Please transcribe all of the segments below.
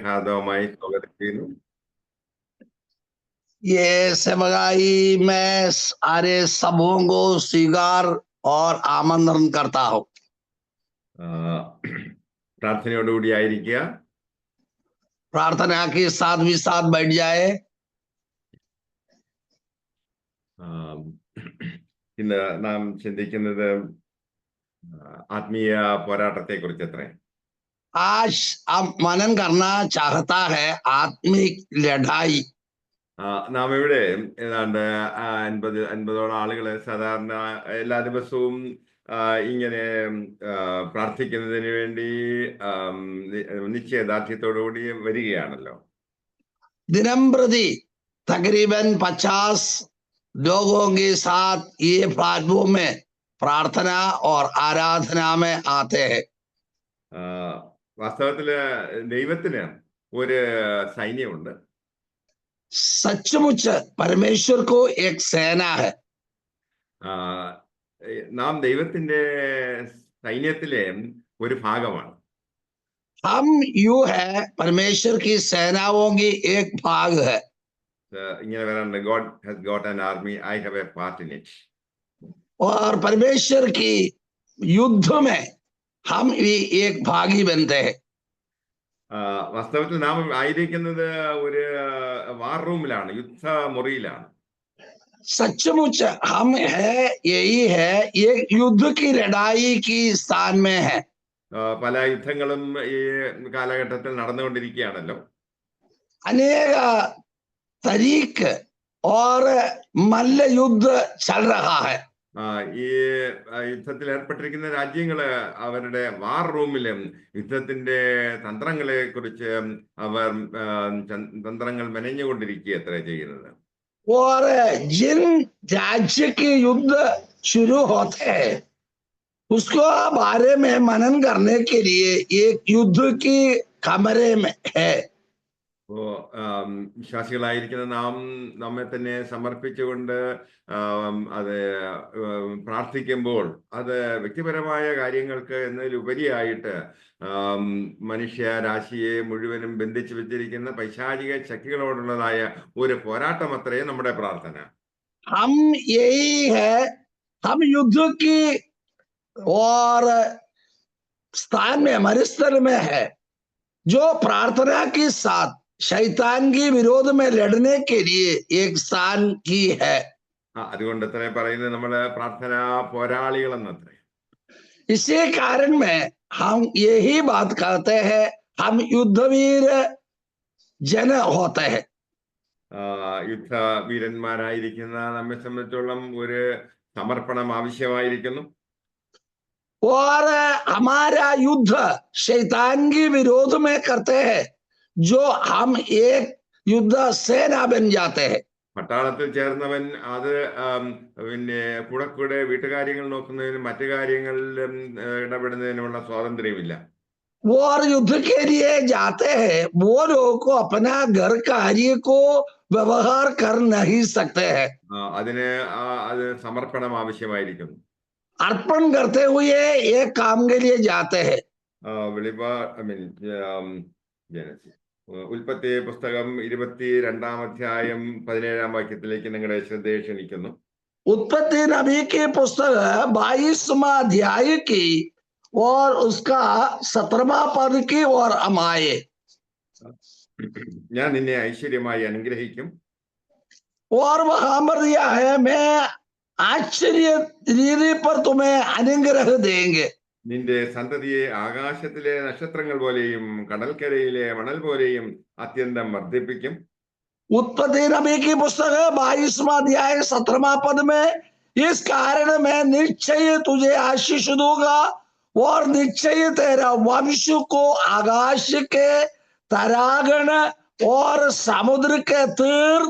ഹാർദവമായി സ്വാഗതം ചെയ്യുന്നു. ये सेवगाई मैं सारे सबों को स्वीकार और आमंत्रण करता हूं। പ്രാർത്ഥനയോടുകൂടി ആയിരിക്കുക. प्रार्थना के साथ भी साथ बैठ जाए। ഇന്ന് നാം ചിന്തിക്കുന്നത് ആത്മീയ പോരാട്ടത്തെ കുറിച്ച് അത്രേ. आज हम मनन करना चाहता है आत्मिक लड़ाई। നാം ഇവിടെ ഏതാണ്ട് 50 ആളുകള് സാധാരണ എല്ലാ ദിവസവും ഇങ്ങനെ പ്രാർത്ഥിക്കുന്നതിന് വേണ്ടി നിശ്ചയദാർഢ്യത്തോടുകൂടി വരികയാണല്ലോ. दिनम प्रति तकरीबन 50 लोगों के साथ ये प्लेटफॉर्म में प्रार्थना और आराधना में आते हैं। വാസ്തവത്തില് ദൈവത്തിന് ഒരു സൈന്യമുണ്ട്. सचमुच परमेश्वर को एक सेना है। നാം ദൈവത്തിന്റെ സൈന്യത്തിലെ ഒരു ഭാഗമാണ്. हम यू है परमेश्वर की सेनाओं की एक भाग है। ഇങ്ങനെ വരാറുണ്ട്, God has got an army, I have a part in it. और परमेश्वर की युद्ध में हम भी एक भागी बनते हैं। വാസ്തവത്തിൽ നാം ആയിരിക്കുന്നത് ഒരു വാർ റൂമിലാണ്, യുദ്ധമുറിയിലാണ്. सचमुच हम है यही है, एक युद्ध की लड़ाई की स्थान में है। പല യുദ്ധങ്ങളും ഈ കാലഘട്ടത്തിൽ നടന്നുകൊണ്ടിരിക്കുകയാണല്ലോ. अनेक तरीक और मल्ल युद्ध चल रहा है। ഈ യുദ്ധത്തിൽ ഏർപ്പെട്ടിരിക്കുന്ന രാജ്യങ്ങള് അവരുടെ വാർ റൂമിലും യുദ്ധത്തിന്റെ തന്ത്രങ്ങളെ കുറിച്ച് അവർ തന്ത്രങ്ങൾ മെനഞ്ഞുകൊണ്ടിരിക്കുക അത്ര ചെയ്യുന്നത്. और जिन राज्य के युद्ध शुरू होते हैं उसको बारे में मनन करने के लिए एक युद्ध की कमरे में है। വിശ്വാസികളായിരിക്കുന്ന നാം നമ്മെ തന്നെ സമർപ്പിച്ചുകൊണ്ട് അത് പ്രാർത്ഥിക്കുമ്പോൾ അത് വ്യക്തിപരമായ കാര്യങ്ങൾക്ക് എന്നതിലുപരിയായിട്ട് മനുഷ്യരാശിയെ മുഴുവനും ബന്ധിച്ചു വെച്ചിരിക്കുന്ന പൈശാചിക ശക്തികളോടുള്ളതായ ഒരു പോരാട്ടം അത്രേ നമ്മുടെ പ്രാർത്ഥന. हम यही है, हम युद्ध की और स्थान में हमारे स्तर में है जो प्रार्थना के साथ शैतान के विरोध में लड़ने के लिए एक स्थान की है। അതുകൊണ്ട് അത്ര പറയുന്നത് നമ്മള് പ്രാർത്ഥനാ പോരാളികൾ എന്നത്രേ. इसी कारण में हम यही बात कहते हैं, हम युद्धवीर जन होते हैं। യുദ്ധ വീരന്മാരായിരിക്കുന്ന നമ്മെ സംബന്ധിച്ചോളം ഒരു സമർപ്പണം ആവശ്യമായിരിക്കുന്നു. और हमारा युद्ध शैतान के विरोध में करते हैं जो हम एक युद्ध सेना बन जाते हैं। പട്ടാളത്തിൽ ചേർന്നവൻ അത് പിന്നെ കൂടെ വീട്ടുകാര്യങ്ങൾ നോക്കുന്നതിനും മറ്റു കാര്യങ്ങളിലും ഇടപെടുന്നതിനുമുള്ള സ്വാതന്ത്ര്യമില്ല. और युद्ध के लिए जाते हैं वो लोग को अपना घर कार्य को व्यवहार कर नहीं सकते हैं। അതിന് അത് സമർപ്പണം ആവശ്യമായിരിക്കുന്നു. अर्पण करते हुए एक काम के लिए जाते हैं। ഉൽപ്പത്തി പുസ്തകം 22-ാം അധ്യായം 17-ാം വാക്യത്തിലേക്ക് നിങ്ങളുടെ ശ്രദ്ധയെ ക്ഷണിക്കുന്നു. उत्पत्ति नबी की पुस्तक 22वां अध्याय की और उसका 17वां पद की ओर हम आए। ഞാൻ നിന്നെ ഐശ്വര്യമായി അനുഗ്രഹിക്കും. और वहां पर दिया है, मैं आश्चर्य रीति पर तुम्हें अनुग्रह देंगे. നിന്റെ സന്തതിയെ ആകാശത്തിലെ നക്ഷത്രങ്ങൾ പോലെയും കടൽക്കരയിലെ മണൽ പോലെയും അത്യന്തം വർദ്ധിപ്പിക്കും. उत्पत्ति नबी की पुस्तक 22वां अध्याय 17वां पद में, इस कारण मैं निश्चय तुझे आशीष दूंगा और निश्चय तेरा वंश को आकाश के तरागण और समुद्र के तीर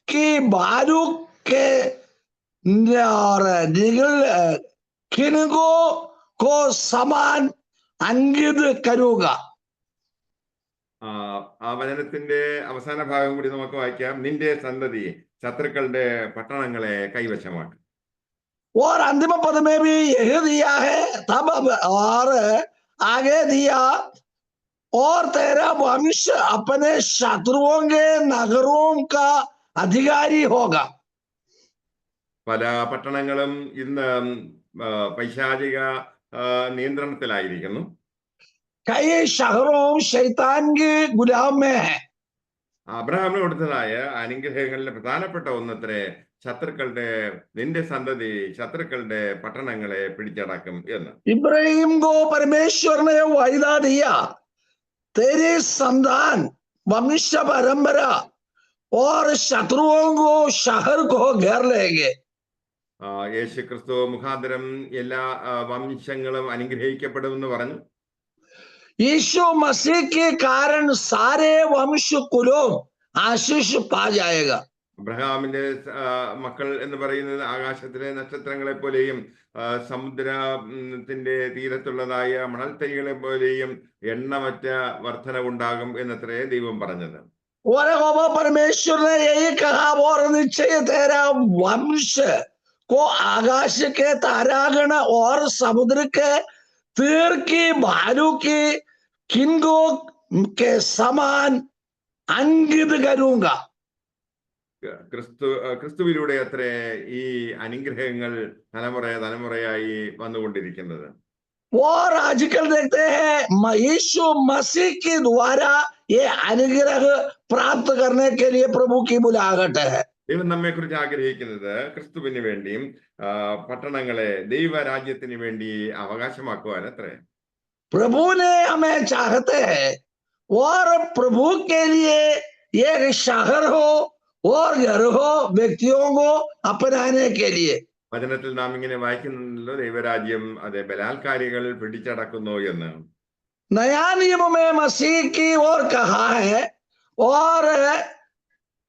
की बारूक के किनको को समान अंकित करूंगा. ആ വചനത്തിന്റെ അവസാന ഭാഗം കൂടി നമുക്ക് വായിക്കാം. നിന്റെ സന്തതിയെ ശത്രുക്കളുടെ പട്ടണങ്ങളെ കൈവശമാക്കും. और अंतिम पद में भी यही दिया है, तब और आगे दिया, और तेरा वंश अपने शत्रुओं के नगरों का अधिकारी होगा। പല പട്ടണങ്ങളും ഇന്ന് പൈശാചിക നിയന്ത്രണത്തിലായിരിക്കുന്നു. कई शहरों शैतान के गुलाम में है। അബ്രഹാമിന് കൊടുത്തതായ അനുഗ്രഹങ്ങളിലെ പ്രധാനപ്പെട്ട ഒന്നത്രേ നിന്റെ സന്തതി ശത്രുക്കളുടെ പട്ടണങ്ങളെ പിടിച്ചടക്കും എന്ന്. इब्राहिम को परमेश्वर ने वायदा दिया, तेरे संतान वंश परंपरा और शत्रुओं को शहर को घेर लेंगे। യേശു ക്രിസ്തു മുഖാന്തരം എല്ലാ വംശങ്ങളും അനുഗ്രഹിക്കപ്പെടുമെന്ന് പറഞ്ഞു. यीशु मसीह के कारण सारे वंश कुलों आशीष पा जाएगा। അബ്രഹാമിന്റെ മക്കൾ എന്ന് പറയുന്നത് ആകാശത്തിലെ നക്ഷത്രങ്ങളെ പോലെയും സമുദ്രത്തിന്റെ തീരത്തുള്ളതായ മണൽത്തരികളെ പോലെയും എണ്ണമറ്റ വർധനവുണ്ടാകും എന്നത്രേ ദൈവം പറഞ്ഞത്. और परमेश्वर ने यही कहा, और निश्चय तेरा वंश को आकाश के तारागण और समुद्र के तीर की भालू की किनको के समान अंकित करूंगा। ക്രിസ്തുവിലൂടെ അത്രേ ഈ അനുഗ്രഹങ്ങൾ തലമുറയായി വന്നുകൊണ്ടിരിക്കുന്നത്. और आजकल देखते हैं यीशु मसीह के द्वारा ये अनुग्रह प्राप्त करने के लिए प्रभु की बुलाहट है। ദൈവം നമ്മെ കുറിച്ച് ആഗ്രഹിക്കുന്നത് ക്രിസ്തുവിന് വേണ്ടിയും പട്ടണങ്ങളെ ദൈവരാജ്യത്തിന് വേണ്ടി അവകാശമാക്കുവാൻ അത്രേ. प्रभु ने हमें चाहते हैं और प्रभु के लिए एक शहर हो और घर हो व्यक्तियों को अपनाने के लिए। വചനത്തിൽ നാം ഇങ്ങനെ വായിക്കുന്നുണ്ടല്ലോ, ദൈവരാജ്യം അത് ബലാത്കാരികൾ പിടിച്ചടക്കുന്നു എന്ന്. नया नियम में मसीह की ओर कहा है और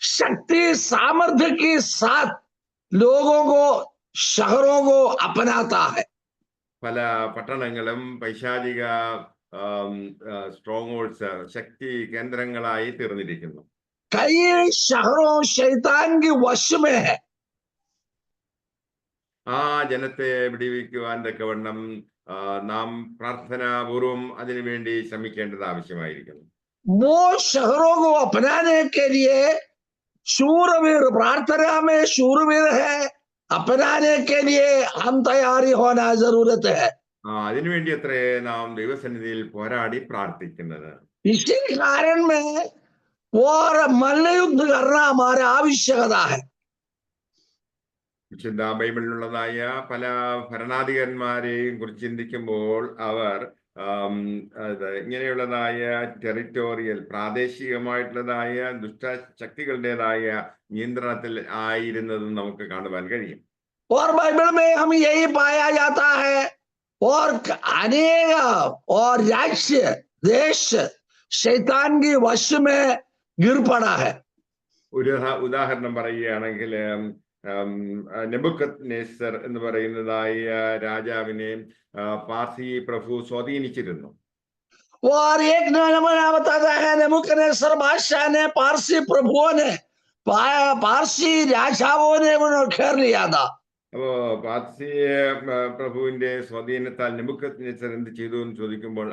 शक्ति सामर्थ्य के साथ लोगों को शहरों को अपनाता है। പല പട്ടണങ്ങളും പൈശാചിക സ്ട്രോങ് ഹോൾഡ്സ് ശക്തി കേന്ദ്രങ്ങളായി തീർന്നിരിക്കുന്നു. कई शहरों शैतान के वश में है। ആ ജനത്തെ വിടിവിക്കുവാൻ തക്കവണ്ണം നാം പ്രാർത്ഥനാപൂർവം അതിനുവേണ്ടി ശ്രമിക്കേണ്ടത് ആവശ്യമായിരിക്കുന്നു. वो शहरों को अपनाने के लिए शूरवीर, प्रार्थना में शूरवीर है, अपनाने के लिए हम तैयारी होना जरूरत है। അതിനുവേണ്ടി അത്രേ നാം ദൈവസന്നിധിയിൽ പോരാടി പ്രാർത്ഥിക്കുന്നത്. इसी कारण में और मल्लयुद्ध करना हमारा आवश्यकता है। വിശുദ്ധ ബൈബിളിലുള്ളതായ പല ഭരണാധികാരിമാരെയും കുറിച്ച് ചിന്തിക്കുമ്പോൾ അവർ ഇങ്ങനെയുള്ളതായ ടെറിറ്റോറിയൽ പ്രാദേശികമായിട്ടുള്ളതായ ദുഷ്ടശക്തികളുടേതായ നിയന്ത്രണത്തിൽ ആയിരുന്നതും നമുക്ക് കാണുവാൻ കഴിയും. और बाइबल में हम यही पाया जाता है और अनेक और राज्य देश शैतान के वश में गिर पड़ा है। ഒരു ഉദാഹരണം പറയുകയാണെങ്കിൽ നെബുക്കദ്നേസർ എന്ന് പറയുന്നതായ രാജാവിനെ പാർസി പ്രഭു സ്വാധീനിച്ചിരുന്നു. और एक नमूना बताता है, नेबुकदनेस्सर बादशाह ने पारसी प्रभुओं ने पारसी राजाओं ने उन्हें घेर लिया था। അപ്പോ പാർസി പ്രഭുവിന്റെ സ്വാധീനത്താൽ നെബുക്കദ്നേസർ എന്ത് ചെയ്തു എന്ന് ചോദിക്കുമ്പോൾ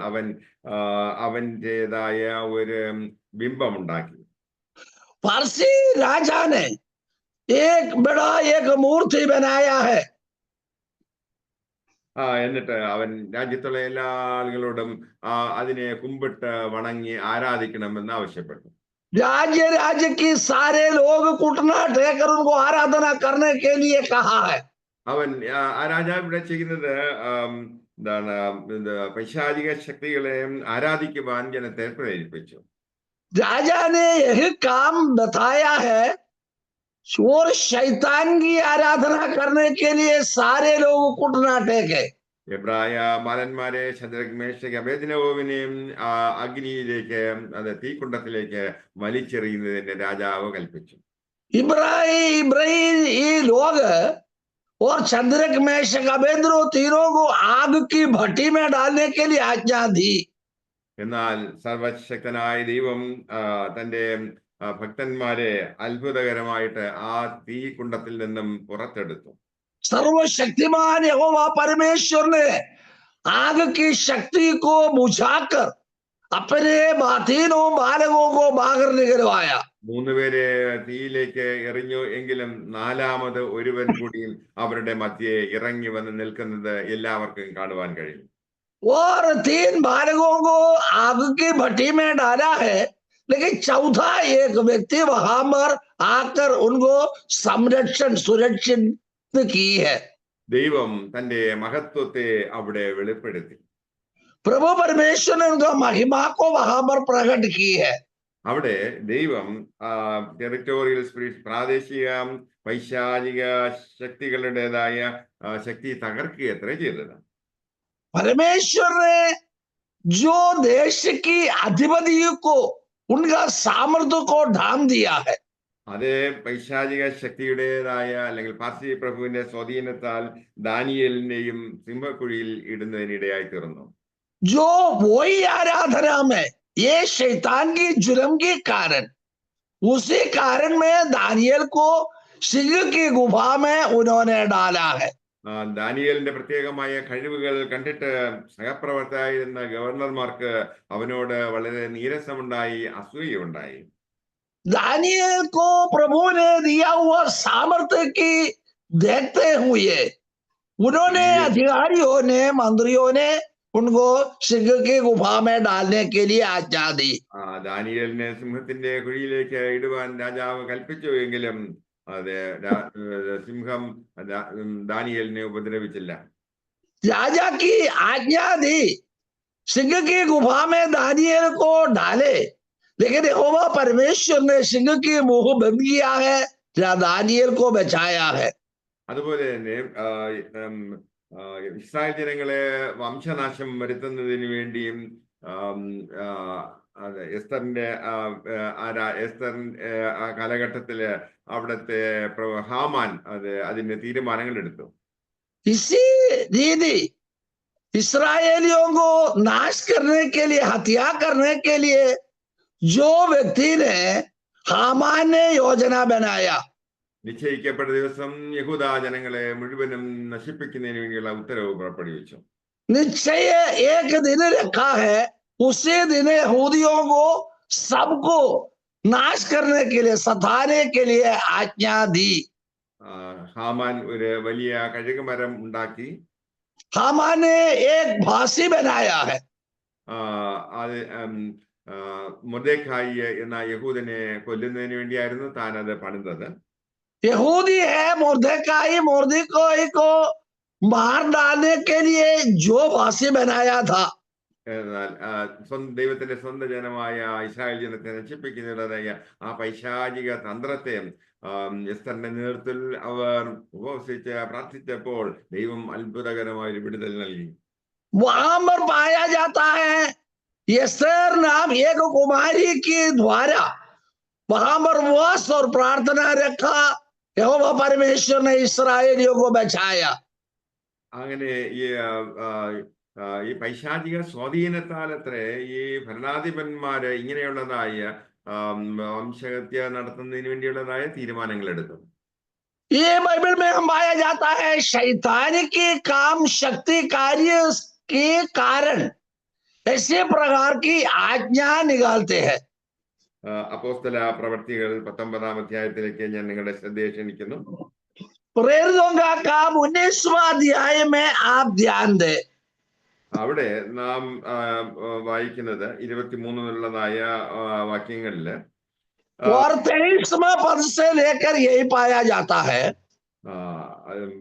അവന്റേതായ ഒരു ബിംബം ഉണ്ടാക്കി. पारसी राजा ने एक बड़ा एक मूर्ति बनाया है। എന്നിട്ട് അവൻ രാജ്യത്തുള്ള എല്ലാ ആളുകളോടും അതിനെ കുമ്പിട്ട് വണങ്ങി ആരാധിക്കണമെന്ന് ആവശ്യപ്പെട്ടു. राज्य की सारे लोग घुटना टेकर उनको आराधना करने के लिए कहा है। അവൻ ആ രാജാവ് ഇവിടെ ചെയ്യുന്നത് എന്താണ്, പൈശാചിക ശക്തികളെ ആരാധിക്കുവാൻ ജനത്തെ പ്രേരിപ്പിച്ചു. राजा ने यही काम बताया है और शैतान की आराधना करने के लिए सारे लोग घुटना टेके। എബ്രായ ബാലന്മാരെ ശദ്രക് മേശക് അബേദ്നെഗോവിനെയും അഗ്നിയിലേക്ക് തീക്കുണ്ടത്തിലേക്ക് വലിച്ചെറിയുന്നതിന് രാജാവ് കൽപ്പിച്ചു. इब्राहिम ये लोग और शद्रक मेशक अबेदnego तीनों को आग की भट्टी में डालने के लिए आज्ञा दी। എന്നാൽ സർവശക്തനായ ദൈവം തന്റെ ഭക്തന്മാരെ അത്ഭുതകരമായിട്ട് ആ തീക്കുണ്ടത്തിൽ നിന്നും പുറത്തെടുത്തു. सर्वशक्तिमान यहोवा परमेश्वर ने आग की शक्ति को बुझाकर अपने तीनों बालकों को बाहर निकलवाया। 3 പേരെ തീയിലേക്ക് എറിഞ്ഞു എങ്കിലും 4ാമത് ഒരുവൻ കൂടിയും അവരുടെ മധ്യേ ഇറങ്ങി വന്ന് നിൽക്കുന്നത് എല്ലാവർക്കും കാണുവാൻ കഴിയും. और 3 बालकों को आग की भट्टी में डाला है, लेकिन चौथा एक व्यक्ति वहां पर आकर उनको सुरक्षित की है। ദൈവം തന്റെ മഹത്വത്തെ അവിടെ വെളിപ്പെടുത്തി. प्रभु परमेश्वर ने उनका महिमा को वहां पर प्रकट की है। അവിടെ ദൈവം ടെറിട്ടോറിയൽ സ്പിരിറ്റ്, പ്രാദേശിക പൈശാചിക ശക്തികളുടേതായ ശക്തി തകർക്കുകയത്രേ ചെയ്തത്. परमेश्वर ने जो देश की अधिपति को उनका सामर्थ्य को ढांक दिया है। അത് പൈശാചിക ശക്തിയുടേതായ അല്ലെങ്കിൽ പാർസി പ്രഭുവിന്റെ സ്വാധീനത്താൽ ദാനിയേലിനെയും സിംഹക്കുഴിയിൽ ഇടുന്നതിനിടയായി തീർന്നു. जो वही आराधना में ये शैतान की जुर्म के कारण, उसी कारण में दानियल को सिंह की गुफा में उन्होंने डाला है। ദാനിയേലിന്റെ പ്രത്യേകമായ കഴിവുകൾ കണ്ടിട്ട് സഹപ്രവർത്തകരായിരുന്ന ഗവർണർമാർക്ക് അവനോട് വളരെ നീരസമുണ്ടായി, അസൂയയുണ്ടായി. दानियल को प्रभु ने दिया हुआ सामर्थ्य की देखते हुए उन्होंने अधिकारियों ने, मंत्रियों ने उनको सिंह की गुफा में डालने के लिए आज्ञा दी. ദാനിയേലിനെ സിംഹത്തിന്റെ കുഴിയിലേക്ക് ഇടുവാൻ രാജാവ് കൽപ്പിച്ചു എങ്കിലും അതെ സിംഹം ദാനിയേലിനെ ഉപദ്രവിച്ചില്ല. राजा की आज्ञा दी, सिंह की गुफा में दानियल को डाले, लेकिन यहोवा परमेश्वर ने सिंह की मुंह बंद किया है, दानियल को बचाया है. അതുപോലെ തന്നെ ഇസ്രായേൽ ജനങ്ങളെ വംശനാശം വരുത്തുന്നതിന് വേണ്ടിയും എസ്തറിന്റെ ആ കാലഘട്ടത്തില് അവിടുത്തെ ഹാമാൻ അതിന്റെ തീരുമാനങ്ങൾ എടുത്തു. इसी रीति इस्राएलियों को नाश करने के लिए, हत्या करने के लिए जो व्यक्ति ने, हामान ने योजना बनाया. നിശ്ചയിക്കപ്പെട്ട ദിവസം യഹൂദ ജനങ്ങളെ മുഴുവനും നശിപ്പിക്കുന്നതിന് വേണ്ടിയുള്ള ഉത്തരവ് പുറപ്പെടുവിച്ചു. निश्चय एक दिन रखा है, उसी दिन यहूदियों को सबको नाश करने के लिए, सताने के लिए आज्ञा दी. ഹാമാൻ ഒരു വലിയ കഴുകുമരം ഉണ്ടാക്കി. हामान ने एक फांसी बनाया है. മൊർദെഖായി എന്ന യഹൂദനെ കൊല്ലുന്നതിന് വേണ്ടിയായിരുന്നു താൻ അത് പണിതത്. यहूदी है मोर्देखाई को मार डालने के लिए जो फांसी बनाया था. എന്നാൽ ദൈവത്തിന്റെ സ്വന്തം ജനമായ ഇസ്രായേൽ ജനത്തെ നശിപ്പിക്കുന്നതായ ആ പൈശാചിക തന്ത്രത്തെ എസ്തറിന്റെ നേതൃത്വത്തിൽ അവർ ഉപവസിച്ച് പ്രാർത്ഥിച്ചപ്പോൾ ദൈവം അത്ഭുതകരമായ ഒരു വിടുതൽ നൽകി. वहां पर पाया जाता है एस्तर नाम एक कुमारी के द्वारा वहां पर उपवास और प्रार्थना रखा, यहोवा परमेश्वर ने इस्राएलियों को बचाया. അങ്ങനെ ഈ പൈശാചിക സ്വാധീനത്താലത്രേ ഈ ഭരണാധിപന്മാര് ഇങ്ങനെയുള്ളതായ വംശഹത്യ നടത്തുന്നതിന് വേണ്ടിയുള്ളതായ തീരുമാനങ്ങൾ എടുത്തു. ये बाइबल में हम पाया जाता है शैतान के काम शक्ति कार्य के कारण ऐसे प्रकार की आज्ञा निकालते हैं. അപ്പോസ്തല പ്രവർത്തികൾ 19-ാം അധ്യായത്തിലേക്ക് ഞാൻ നിങ്ങളുടെ ശ്രദ്ധയെ ക്ഷണിക്കുന്നു. प्रेरितों का काम 19वां अध्याय में आप ध्यान दें. അവിടെ നാം വായിക്കുന്നത് 23-ായ വാക്യങ്ങളില് और 23वां पद से लेकर यही पाया जाता है.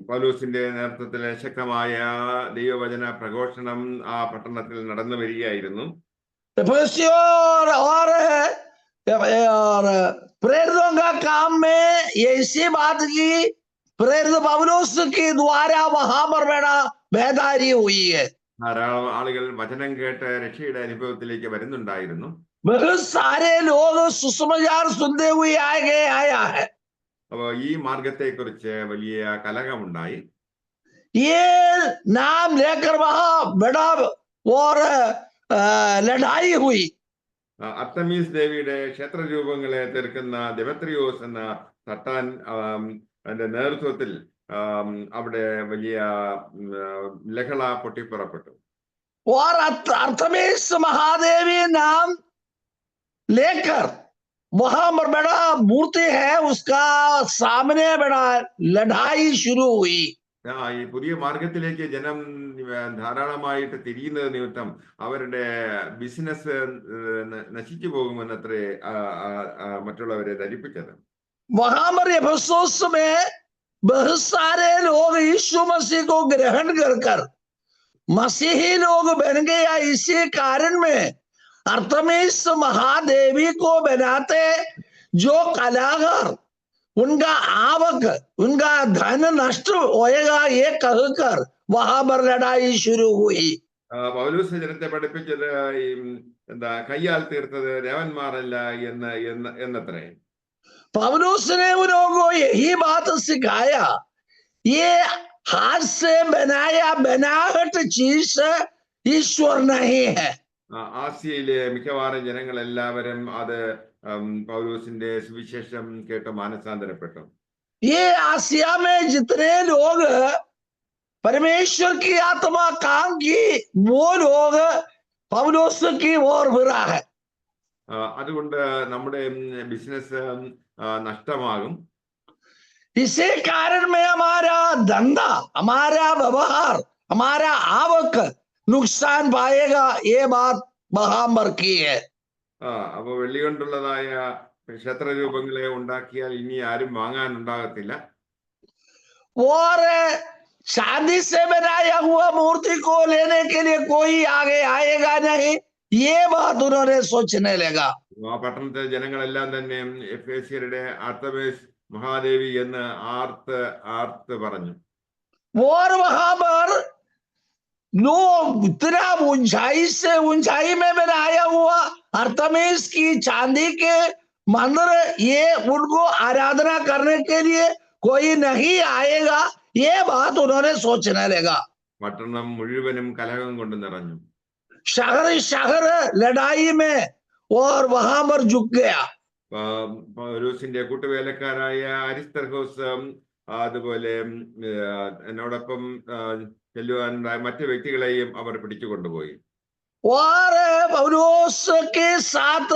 പൗലോസിന്റെ നേതൃത്വത്തിലെ ശക്തമായ ദൈവവചന പ്രഘോഷണം ആ പട്ടണത്തിൽ നടന്നു വരികയായിരുന്നു. और प्रेरितों का काम में ऐसी बात की प्रेरित पौलुस के द्वारा वहां पर बड़ा बेदारी हुई है. ധാരാളം ആളുകൾ വചനം കേട്ട് രക്ഷയുടെ അനുഭവത്തിലേക്ക് വരുന്നുണ്ടായിരുന്നു. बहुत सारे लोग सुसमाचार सुनते हुए आया है. അപ്പൊ ഈ മാർഗത്തെ കുറിച്ച് വലിയ കലഹമുണ്ടായി. ये नाम लेकर वहां बड़ा और लड़ाई हुई. അർത്തമീസ് ദേവിയുടെ ക്ഷേത്രരൂപങ്ങളെ തീർക്കുന്ന ദെമത്രിയോസ് എന്ന തട്ടാൻ അതിന്റെ നേതൃത്വത്തിൽ അവിടെ വലിയ ലഹള പൊട്ടിപ്പുറപ്പെട്ടു. और अर्थमेश महादेवी नाम लेकर वहां पर बड़ा मूर्ति है, उसका सामने बड़ा लड़ाई शुरू हुई। ഈ പുതിയ മാർഗത്തിലേക്ക് ജനം ധാരാളമായിട്ട് തിരിയുന്നത് നിമിത്തം അവരുടെ ബിസിനസ് നശിച്ചു പോകുമെന്നത്രേ മറ്റുള്ളവരെ ധരിപ്പിച്ചത്. वहां पर एफेसुस में बहुत सारे लोग यीशु मसीह को ग्रहण कर मसीही लोग बन गया। इसी कारण में अर्थमेश महादेवी को बनाते जो कलाकार उनका आवक, उनका धन नष्ट होएगा, ये कहकर वहां पर लड़ाई शुरू हुई। പൗലോസ് ജനത്തെ പഠിപ്പിച്ചത് ഈ കയ്യാൽ തീർത്തത് ദേവന്മാരല്ല എന്നത്രേ. पौलुस ने उन लोगों को यही बात सिखाया, ये हाथ से बनाया बनावट चीज ईश्वर नहीं है। ആസിയയിലെ മിക്കവാറും ജനങ്ങൾ എല്ലാവരും അത് പൗലോസിന്റെ സുവിശേഷം കേട്ട് മാനസാന്തരപ്പെട്ടു. ये आसिया में जितने लोग परमेश्वर की आत्मा काम की, वो लोग पौलुस की ओर बुरा है। അതുകൊണ്ട് നമ്മുടെ ബിസിനസ് നഷ്ടമാകും. इसी कारण में हमारा धंधा, हमारा व्यवहार, हमारा आवक नुकसान पाएगा, ये बात वहां पर की है। അപ്പൊ വെള്ളി കൊണ്ടുള്ളതായ ക്ഷേത്രരൂപങ്ങളെ ഉണ്ടാക്കിയാൽ ഇനി ആരും വാങ്ങാൻ ഉണ്ടാകത്തില്ല. और चांदी से बनाया हुआ मूर्ति को लेने के लिए कोई आगे आएगा नहीं, ये बात उन्होंने सोचने लगा। ആ പട്ടണത്തിലെ ജനങ്ങളെല്ലാം തന്നെ എഫേസ്യരുടെ അർത്തമേസ് മഹാദേവി എന്ന് ആർത്ത് പറഞ്ഞു. और वहां पर नो इतना ऊंचाई से ऊंचाई में बनाया हुआ अर्थमेश की चांदी के मंदिर, ये उनको आराधना करने के लिए कोई नहीं आएगा, ये बात उन्होंने सोचने लगा। പട്ടണം മുഴുവനും കലഹം കൊണ്ട് നിറഞ്ഞു. शहर लड़ाई में और वहां पर झुक गया। പൗലോസിന്റെ കൂട്ടുവേലക്കാരായ അരിസ്തർഹോസ്, അതുപോലെ എന്നോടൊപ്പം ചെല്ലുവാനുണ്ടായ മറ്റു വ്യക്തികളെയും അവർ പിടിച്ചുകൊണ്ടുപോയി. और पौलुस के साथ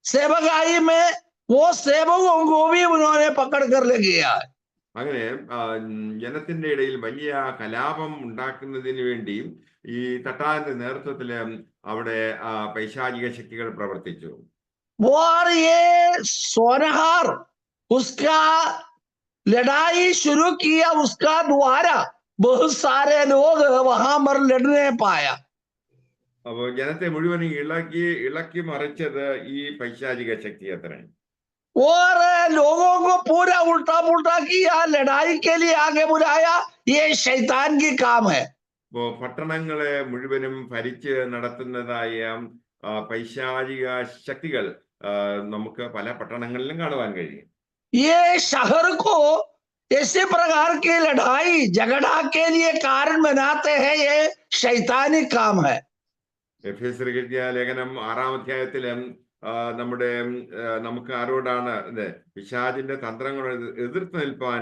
सेवकाई में वो सेवकों को भी उन्होंने पकड़ कर ले गया। അങ്ങനെ ജനത്തിന്റെ ഇടയിൽ വലിയ കലാപം ഉണ്ടാക്കുന്നതിന് വേണ്ടിയും ഈ തട്ടാന്റെ നേതൃത്വത്തില് അവിടെ പൈശാചിക ശക്തികൾ പ്രവർത്തിച്ചു. और ये सोनहार उसका लड़ाई शुरू किया, उसका द्वारा बहुत सारे लोग वहां पर लड़ने पाया। അപ്പൊ ജനത്തെ മുഴുവനും ഇളക്കി മറിച്ചത് ഈ പൈശാചിക ശക്തി അത്ര. और लोगों को पूरा उल्टा पुल्टा किया, लड़ाई के लिए आगे बुलाया, ये शैतान की काम है। അപ്പോ പട്ടണങ്ങളെ മുഴുവനും ഭരിച്ച് നടത്തുന്നതായ പൈശാചിക ശക്തികൾ നമുക്ക് പല പട്ടണങ്ങളിലും കാണുവാൻ കഴിയും. ये शहर को इसी प्रकार की लड़ाई झगड़ा के लिए कारण बनाते हैं, ये शैतानी काम है। എഫേസ്യർക്കെഴുതിയ ലേഖനം 6-ാം അധ്യായത്തില് നമുക്ക് ആരോടാണ് പിശാചിന്റെ തന്ത്രങ്ങളെ എതിർത്ത് നിൽപ്പാൻ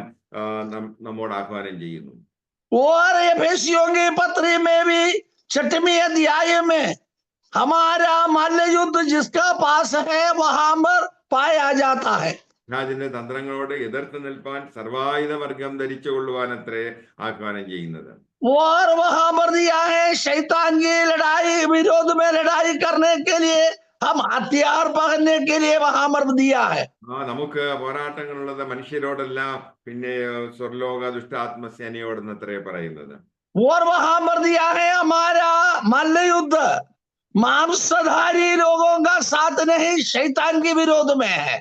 നമ്മോട് ആഹ്വാനം ചെയ്യുന്നു. और एफेसियों की पत्री में भी 6वें अध्याय में हमारा मल्ल युद्ध जिसका पास है वहां पर पाया जाता है। പിശാചിന്റെ തന്ത്രങ്ങളോട് എതിർത്ത് നിൽപ്പാൻ സർവായുധ വർഗം ധരിച്ചുകൊള്ളുവാൻ അത്രേ ആഹ്വാനം ചെയ്യുന്നത്. और वहां पर दिया है शैतान की लड़ाई, विरोध में लड़ाई करने के लिए हम हथियार पकड़ने के लिए वहां पर दिया है। നമുക്ക് പോരാട്ടങ്ങളുള്ളത് മനുഷ്യരോടല്ല, പിന്നെ സ്വർലോക ദുഷ്ടാത്മസേനയോടെന്നത്രേ പറയുന്നത്. और वहां पर दिया है हमारा मल्ल युद्ध मांसधारी लोगों का साथ नहीं, शैतान के विरोध में है।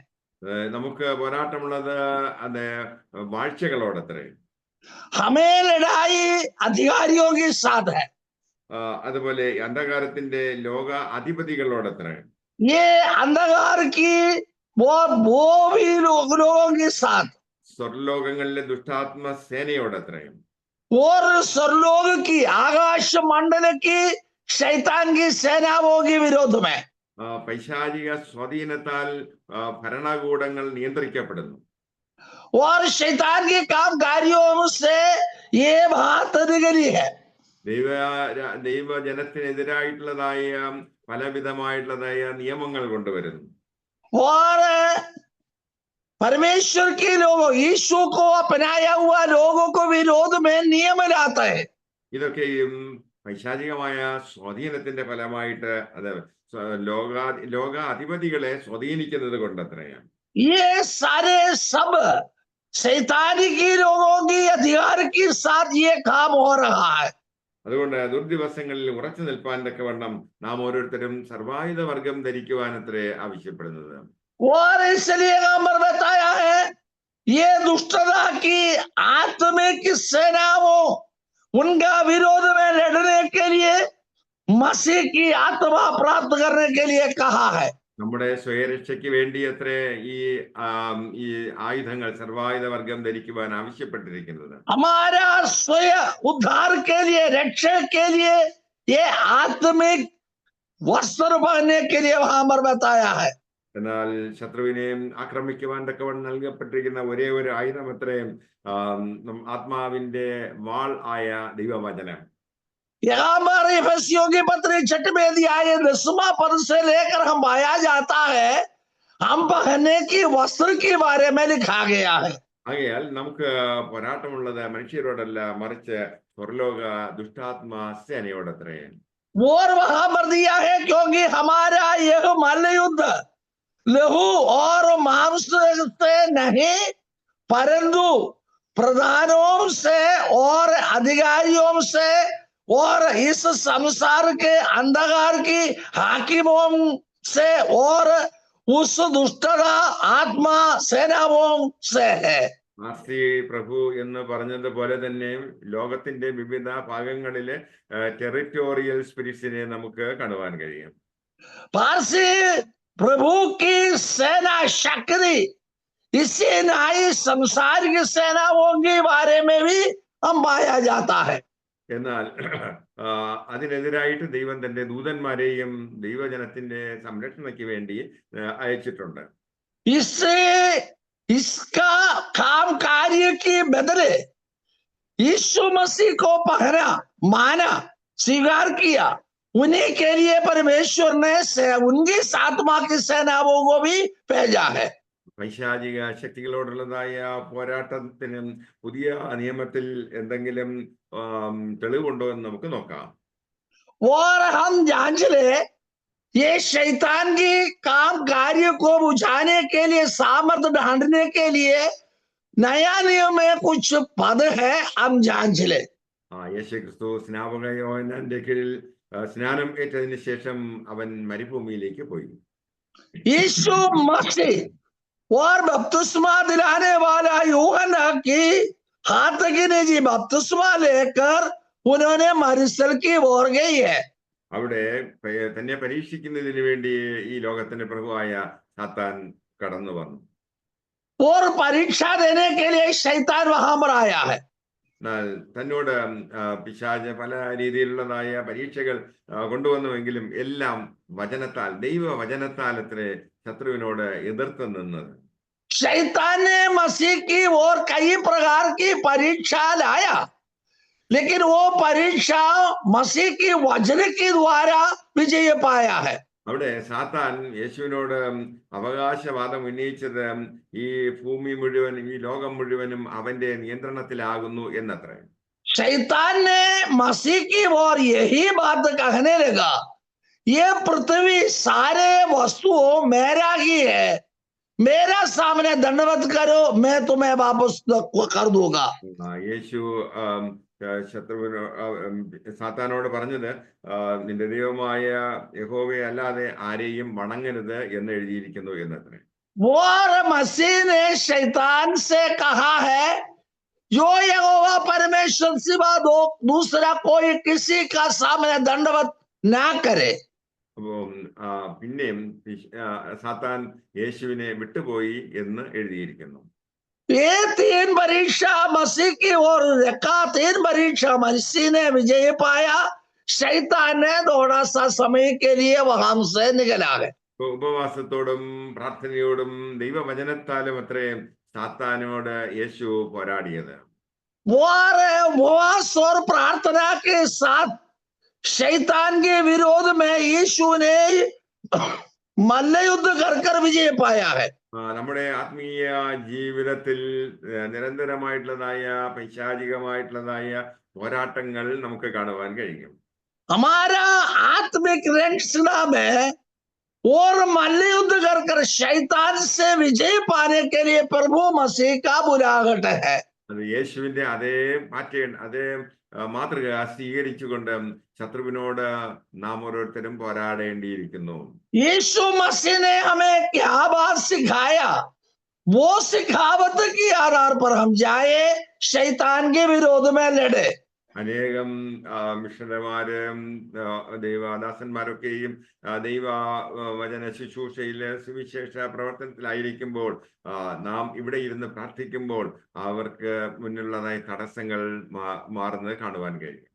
നമുക്ക് പോരാട്ടമുള്ളത് അത് വാഴ്ചകളോടത്രേ. हमें लड़ाई अधिकारियों के साथ है। അതുപോലെ അന്ധകാരത്തിന്റെ ലോക അധിപതികളോടത്രേ. ये अंधकार की वो भी लोगों के साथ, സ്വർലോകങ്ങളിലെ ദുഷ്ടാത്മ സേനയോടത്രേ. और स्वर्लोक की आकाश मंडल की शैतान की सेनाओं के विरोध में। പൈശാചിക സ്വാധീനത്താൽ ഭരണകൂടങ്ങൾ നിയന്ത്രിക്കപ്പെടുന്നു. और शैतान के काम कार्यों से ये बात निकली है। ദൈവജനത്തിനെതിരായിട്ടുള്ളതായ പലവിധമായിട്ടുള്ളതായ നിയമങ്ങൾ കൊണ്ടുവരുന്നു. और परमेश्वर के लोगों, यीशु को अपनाया हुआ लोगों को विरोध में नियम लाता है. ഇതൊക്കെയും പൈശാചികമായ സ്വാധീനത്തിന്റെ ഫലമായിട്ട് അത് ലോകാധിപതികളെ സ്വാധീനിക്കുന്നത് കൊണ്ടത്രയാണ്. ये सारे सब शैतानी की लोगों की अधिकार के साथ ये काम हो रहा है. അതുകൊണ്ട് ദുർദിവസങ്ങളിൽ ഉറച്ചു നിൽപ്പാൻ തക്കവണ്ണം നാം ഓരോരുത്തരും സർവായുധ വർഗം ധരിക്കുവാനത്രേ ആവശ്യപ്പെടുന്നത്. और इसलिए अमर बताया है, ये दुष्टता की आत्मिक सेनाओं उनका विरोध में लड़ने के लिए मसीह की आत्मा प्राप्त करने के लिए कहा है. നമ്മുടെ സ്വയരക്ഷയ്ക്ക് വേണ്ടി അത്രേ ഈ ആയുധങ്ങൾ സർവായുധ വർഗം ധരിക്കുവാൻ ആവശ്യപ്പെട്ടിരിക്കുന്നത്. हमारा स्वय उद्धार के लिए, रक्षा के लिए ये आत्मिक वस्त्र पहनने के लिए वहां पर बताया है. എന്നാൽ ശത്രുവിനെ ആക്രമിക്കുവാൻ തക്കവണ്ണം നൽകപ്പെട്ടിരിക്കുന്ന ഒരേ ഒരു ആയുധം അത്രയും ആത്മാവിന്റെ വാൾ ആയ ദൈവവചനം. यहाँ पर इफिसियों की पत्री 6वें अध्याय 10वां पद से लेकर हम पाया जाता है, हम पहनने की वस्त्र के बारे में लिखा गया है. ആകയാൽ നമുക്ക് പോരാട്ടമുള്ളത് മനുഷ്യരോടല്ല, മറിച്ച് സ്വർലോക ദുഷ്ടാത്മാ സേനയോടത്രേ. और वहां पर दिया है, क्योंकि हमारा यह मल्ल युद्ध लहू और मांस से नहीं, परंतु प्रधानों से और अधिकारियों से और इस संसार के अंधकार की हाकिमों से और उस दुष्टता आत्मा सेनाओं से है. ആർസി പ്രഭു എന്ന് പറഞ്ഞതുപോലെ തന്നെ ലോകത്തിന്റെ വിവിധ ഭാഗങ്ങളിലെ ടെറിറ്റോറിയൽ സ്പിരിറ്റ്സിനെ നമുക്ക് കാണുവാൻ കഴിയും. पारसी प्रभु की सेना शक्ति इसी नाई संसार की सेनाओं के बारे में भी हम पाया जाता है. എന്നാൽ അതിനെതിരായിട്ട് ദൈവം തന്റെ ദൂതന്മാരെയും ദൈവജനത്തിന്റെ സംരക്ഷണയ്ക്ക് വേണ്ടി അയച്ചിട്ടുണ്ട്. इससे इसका काम कार्य के बदले यीशु मसीह को पहना, माना, स्वीकार किया, उन्हीं के लिए परमेश्वर ने उनकी आत्मा की सेनाओं को भी भेजा है. പൈശാചിക ശക്തികളോടുള്ളതായ പോരാട്ടത്തിനും പുതിയ നിയമത്തിൽ എന്തെങ്കിലും തെളിവുണ്ടോ എന്ന് നമുക്ക് നോക്കാം. और हम जांच ले, ये शैतान की काम कार्य को बुझाने के लिए, सामर्थ ढांढने के लिए नया नियम में कुछ पद है, हम जांच ले. യേശു ക്രിസ്തു സ്നാപക യോഹന്നാന്റെ കീഴിൽ സ്നാനം ഏറ്റതിന് ശേഷം അവൻ മരുഭൂമിയിലേക്ക് പോയി. यीशु मसीह और बपतिस्मा दिलाने वाला यूहन्ना की हाथ की निजी बपतिस्मा लेकर उन्होंने मरुस्थल की ओर गई है. അവിടെ തന്നെ പരീക്ഷിക്കുന്നതിന് വേണ്ടി ഈ ലോകത്തിന്റെ പ്രഭുവായ സാത്താൻ കടന്നു വന്നു. और परीक्षा देने के लिए शैतान वहां पर आया है. എന്നാൽ തന്നോട് പിശാച് പല രീതിയിലുള്ളതായ പരീക്ഷകൾ കൊണ്ടുവന്നുവെങ്കിലും എല്ലാം വചനത്താൽ, ദൈവ വചനത്താൽ അത്രേ ശത്രുവിനോട് എതിർത്ത് നിന്നത്. शैतान ने मसीह की ओर कई प्रकार की परीक्षा लाया, लेकिन वो परीक्षा मसीह की वचन के द्वारा विजय पाया है. അവിടെ സാത്താൻ യേശുവിനോട് അവകാശവാദം ഉന്നയിച്ചത് ഈ ഭൂമി മുഴുവനും ഈ ലോകം മുഴുവനും അവന്റെ നിയന്ത്രണത്തിലാകുന്നു എന്നത്രേ. शैतान ने मसीह की ओर यही बात कहने लगा, ये पृथ्वी सारे वस्तुओं मेरा ही है, मेरा सामने दंडवत करो, मैं तुम्हें वापस कर दूंगा. യേശു സാത്താനോട് പറഞ്ഞത്, നിന്റെ ദൈവമായ യഹോവയെ അല്ലാതെ ആരെയും വണങ്ങരുത് എന്ന് എഴുതിയിരിക്കുന്നു എന്നത്രേ. और मसीह ने शैतान से कहा है, जो यहोवा परमेश्वर सिवा दूसरा कोई किसी का सामने दंडवत ना करे. അപ്പോ പിന്നെയും സാത്താൻ യേശുവിനെ വിട്ടുപോയി എന്ന് എഴുതിയിരിക്കുന്നു. ये 3 परीक्षा मसीह की ओर रखा, 3 परीक्षा मसीह ने विजय पाया. शैतान ने थोड़ा सा समय के लिए वहां से निकला है. ഉപവാസത്തോടും പ്രാർത്ഥനയോടും ദൈവവചനത്താലും അത്രേ സാത്താനോട് യേശു പോരാടിയത്. उपवास और प्रार्थना के साथ शैतान के विरोध में यीशु ने मल्ल युद्ध कर विजय पाया है। നമ്മുടെ ആത്മീയ ജീവിതത്തിൽ നിരന്തരമായിട്ടുള്ളതായ പൈശാചികമായിട്ടുള്ളതായ പോരാട്ടങ്ങൾ നമുക്ക് കാണുവാൻ കഴിയും. हमारा आत्मिक रचना में और मल्ल युद्ध कर शैतान से विजय पाने के लिए प्रभु मसीह का बुलाहट है। അത് യേശുവിന്റെ അതേ പാറ്റേൺ, അതേ മാതൃക സ്വീകരിച്ചുകൊണ്ട് ശത്രുവിനോട് നാം ഓരോരുത്തരും പോരാടേണ്ടിയിരിക്കുന്നു. यीशु मसीह ने हमें क्या बात सिखाया, वो सिखावत के आधार पर हम जाए, शैतान के विरोध में लड़े। അനേകം മിഷണറിമാരും ദൈവദാസന്മാരൊക്കെയും ദൈവ വചന ശുശ്രൂഷയിലെ സുവിശേഷ പ്രവർത്തനത്തിലായിരിക്കുമ്പോൾ നാം ഇവിടെ ഇരുന്ന് പ്രാർത്ഥിക്കുമ്പോൾ അവർക്ക് മുന്നിലുള്ളതായ തടസ്സങ്ങൾ മാറുന്നത് കാണുവാൻ കഴിയും.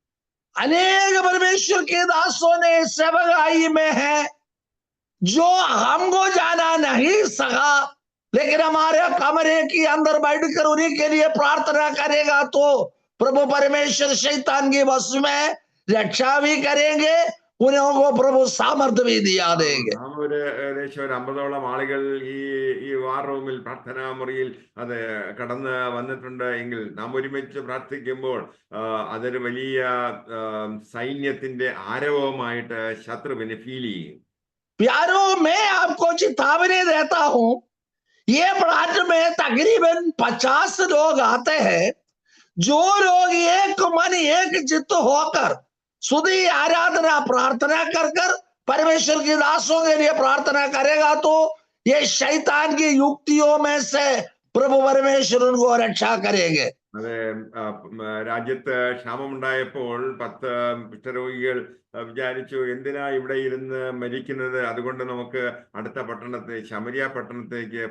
अनेक परमेश्वर के दासों ने सेवकाई में है जो हमको जाना नहीं सका, लेकिन हमारे कमरे के अंदर बैठकर उन्हीं के लिए प्रार्थना करेगा तो प्रभु परमेश्वर शैतान की वश में रक्षा भी करेंगे, उनको प्रभु सामर्थ्य भी दिया देंगे. നാം ഏകദേശം 50ഓളം ആളുകൾ ഈ വാർ റൂമിൽ പ്രാർത്ഥനാ മുറിയിൽ അത് കടന്ന് വന്നിട്ടുണ്ട് എങ്കിൽ നാം ഒരുമിച്ച് പ്രാർത്ഥിക്കുമ്പോൾ അതൊരു വലിയ സൈന്യത്തിന്റെ ആരവമായിട്ട് ശത്രുവിനെ ഫീൽ ചെയ്യും. प्यारो, मैं आपको चेतावनी देता हूं, ये प्रार्थना में तकरीबन 50 लोग आते हैं. जो लोग एक मन एक चित्त होकर स्तुति आराधना प्रार्थना कर परमेश्वर के दासों के लिए प्रार्थना करेगा तो ये शैतान की युक्तियों में से प्रभु परमेश्वर उनको रक्षा करेंगे. അതെ, രാജ്യത്ത് ക്ഷാമമുണ്ടായപ്പോൾ 10 കുഷ്ഠരോഗികൾ വിചാരിച്ചു, എന്തിനാ ഇവിടെ ഇരുന്ന് മരിക്കുന്നത്, അതുകൊണ്ട് നമുക്ക് അടുത്ത പട്ടണത്തിൽ ശമരിയ പട്ടണത്തേക്ക്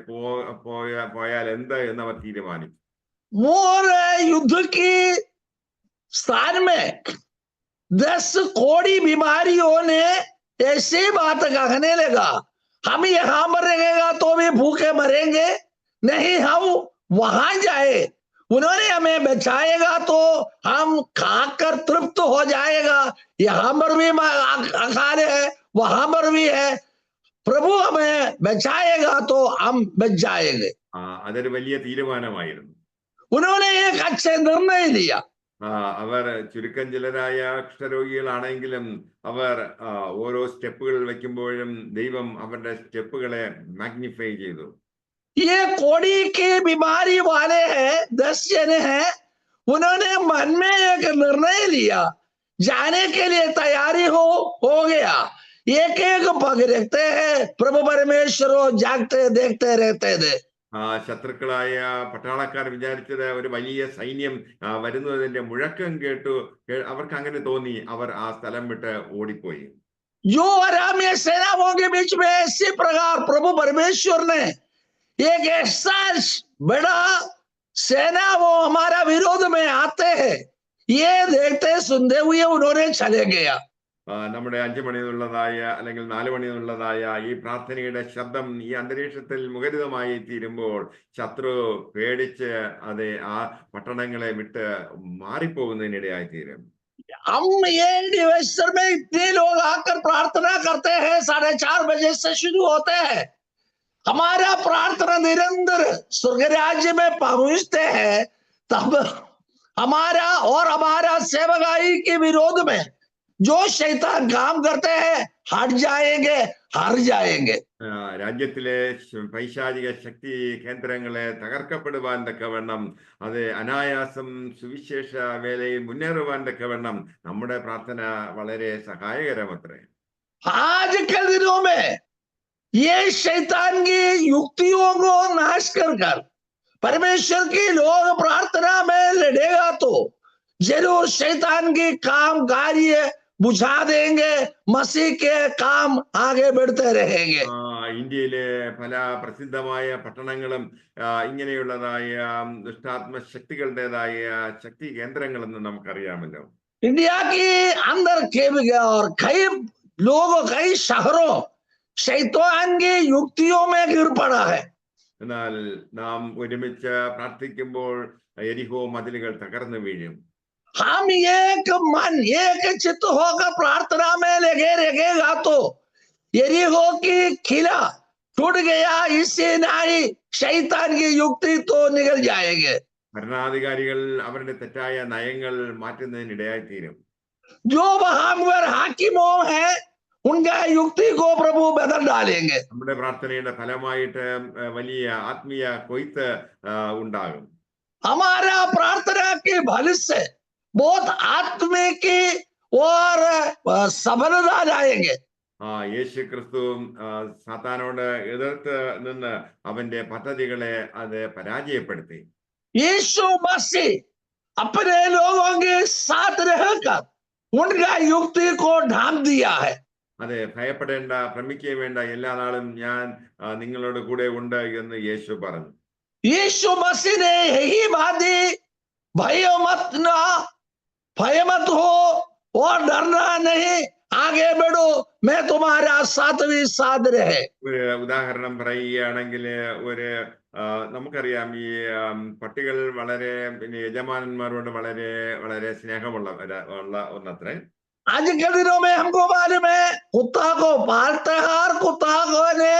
പോയാൽ എന്താ എന്ന് അവർ തീരുമാനിച്ചു. और युद्ध की स्थान में 10 कोड़ी बीमारियों ने ऐसी बात कहने लगा, हम यहां पर रहेगा तो भी भूखे मरेंगे, नहीं हम वहां जाए, उन्होंने हमें बचाएगा तो हम खाकर तृप्त हो जाएगा, यहां पर भी अखाड़े है वहां पर भी है, प्रभु हमें बचाएगा तो हम बच जाएंगे. അതൊരു വലിയ തീരുമാനമായിരുന്നു. उन्होंने एक अच्छे निर्णय लिया. അവർ ചുരുക്കം ചിലരായ കുഷ്ഠരോഗികളാണെങ്കിലും അവർ ഓരോ സ്റ്റെപ്പുകൾ വെക്കുമ്പോഴും ദൈവം അവരുടെ സ്റ്റെപ്പുകളെ മാഗ്നിഫൈ ചെയ്തു. ये कोड़ी की बीमारी वाले हैं, 10 जने हैं, उन्होंने मन में एक निर्णय लिया, जाने के लिए तैयारी हो गया. एक एक पग रखते हैं, प्रभु परमेश्वर जागते देखते रहते थे. ശത്രുക്കളായ പട്ടാളക്കാർ വിചാരിച്ചത് ഒരു വലിയ സൈന്യം വരുന്നതിന്റെ മുഴക്കം കേട്ടു, അവർക്ക് അങ്ങനെ തോന്നി, അവർ ആ സ്ഥലം വിട്ട് ഓടിപ്പോയി. जो अराम्य सेनाओं के बीच में इसी प्रकार प्रभु परमेश्वर ने एक ऐसा बड़ा सेना वो हमारा विरोध में आते हैं, ये देखते सुनते हुए उन्होंने चले गया. നമ്മുടെ 5 മണിയെന്നുള്ളതായ അല്ലെങ്കിൽ 4 മണിയെന്നുള്ളതായ ഈ പ്രാർത്ഥനയുടെ ശബ്ദം ഈ അന്തരീക്ഷത്തിൽ മുഖരിതമായി തീരുമ്പോൾ ശത്രു പേടിച്ച് അതെ ആ പട്ടണങ്ങളെ വിട്ട് മാറിപ്പോകുന്നതിനിടയായി തീരും. हम ये डिवोशन में इतने लोग आकर प्रार्थना करते हैं, 4:30 बजे से शुरू होते हैं, हमारा प्रार्थना निरंतर स्वर्ग राज्य में पहुंचते हैं, तब हमारा और हमारा सेवकाई के विरोध में जो शैतान काम करते हैं हट जाएंगे, हार जाएंगे. രാജ്യത്തിലെ പൈശാചിക ശക്തി കേന്ദ്രങ്ങളെ തകർക്കപ്പെടുവാൻ തക്കവണ്ണം അത് അനായാസം സുവിശേഷ വേലയിൽ മുന്നേറുവാൻ തക്കവണ്ണം നമ്മുടെ പ്രാർത്ഥന വളരെ സഹായകരമത്രേ. आजकल दिनों में ये शैतान की युक्तियों को नाश कर परमेश्वर की लोग प्रार्थना में लड़ेगा तो जरूर शैतान की काम कार्य बुझा देंगे, मसीह के काम आगे बढ़ते रहेंगे. ഇന്ത്യയിലെ പല പ്രസിദ്ധമായ പട്ടണങ്ങളും ഇങ്ങനെയുള്ളതായ ദുഷ്ടാത്മ ശക്തികളുടേതായ ശക്തി കേന്ദ്രങ്ങളെന്ന് നമുക്കറിയാമല്ലോ. इंडिया के अंदर के और कई लोग कई शहरों शैतान की युक्तियों में गिर पड़ा है. എന്നാൽ നാം ഒരുമിച്ച് പ്രാർത്ഥിക്കുമ്പോൾ എരിഹോ മതിലുകൾ തകർന്നു വീഴും. हम एक मन एक चित्त होकर प्रार्थना में लगेगा तो यरीहो की किला टूट गया, इससे नहीं शैतान की युक्ति तो निकल जाएंगे. ഭരണാധികാരികൾ അവരുടെ തെറ്റായ നയങ്ങൾ മാറ്റുന്നതിനിടയായി തീരും. जो वहां पर हाकिमों है उनका युक्ति को प्रभु बदल डालेंगे. നമ്മുടെ പ്രാർത്ഥനയുടെ ഫലമായിട്ട് വലിയ ആത്മീയ കൊയ്ത്ത് ഉണ്ടാകും. हमारा प्रार्थना के फल से बहुत आत्मिक और सफलता जाएंगे. യേശു ക്രിസ്തു സാത്താനോട് എതിർത്ത് നിന്ന് അവന്റെ പദ്ധതികളെ അത് പരാജയപ്പെടുത്തി. यीशु मसीह अपने लोगों के साथ रहकर उनका युक्ति को ढांप दिया है. അതെ, ഭയപ്പെടേണ്ട, ഭ്രമിക്കുകയും വേണ്ട, എല്ലാ നാളും ഞാൻ നിങ്ങളോട് കൂടെ ഉണ്ട് എന്ന് യേശു പറഞ്ഞു. यीशु मसीह ने यही बात दी, भय मत हो और डरना नहीं, आगे बढ़ो, मैं तुम्हारा साथ भी साथ रहे. ഒരു ഉദാഹരണം പറയുകയാണെങ്കിൽ, നമുക്കറിയാം ഈ പട്ടികൾ വളരെ യജമാനന്മാരോട് വളരെ വളരെ സ്നേഹമുള്ള ഒന്നത്രേ. आज के दिनों में हमको मालूम है कुत्ता को पालते हैं और कुत्ता को ने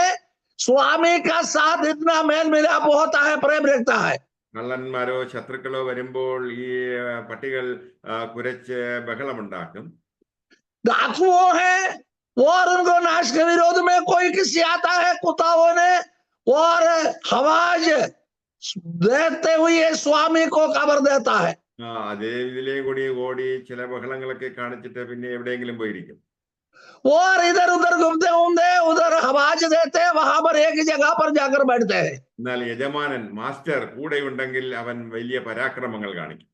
स्वामी का साथ इतना मेल मिलाप होता है, प्रेम रखता है. കള്ളന്മാരോ ശത്രുക്കളോ വരുമ്പോൾ ഈ പട്ടികൾ കുരച്ച് ബഹളമുണ്ടാക്കും. डाकुओं है और उनको नाश के विरोध में कोई किसी आता है कुत्ताओं ने और आवाज देते हुए स्वामी को खबर देता है. അതേ ഇതിലേ കൂടി ഓടി ചില ബഹളങ്ങളൊക്കെ കാണിച്ചിട്ട് പിന്നെ എവിടെയെങ്കിലും പോയിരിക്കും. और इधर उधर घूमते घूमते उधर आवाज देते, वहां पर एक जगह पर जाकर बैठते हैं. എന്നാൽ യജമാനൻ മാസ്റ്റർ കൂടെ ഉണ്ടെങ്കിൽ അവൻ വലിയ പരാക്രമങ്ങൾ കാണിക്കും.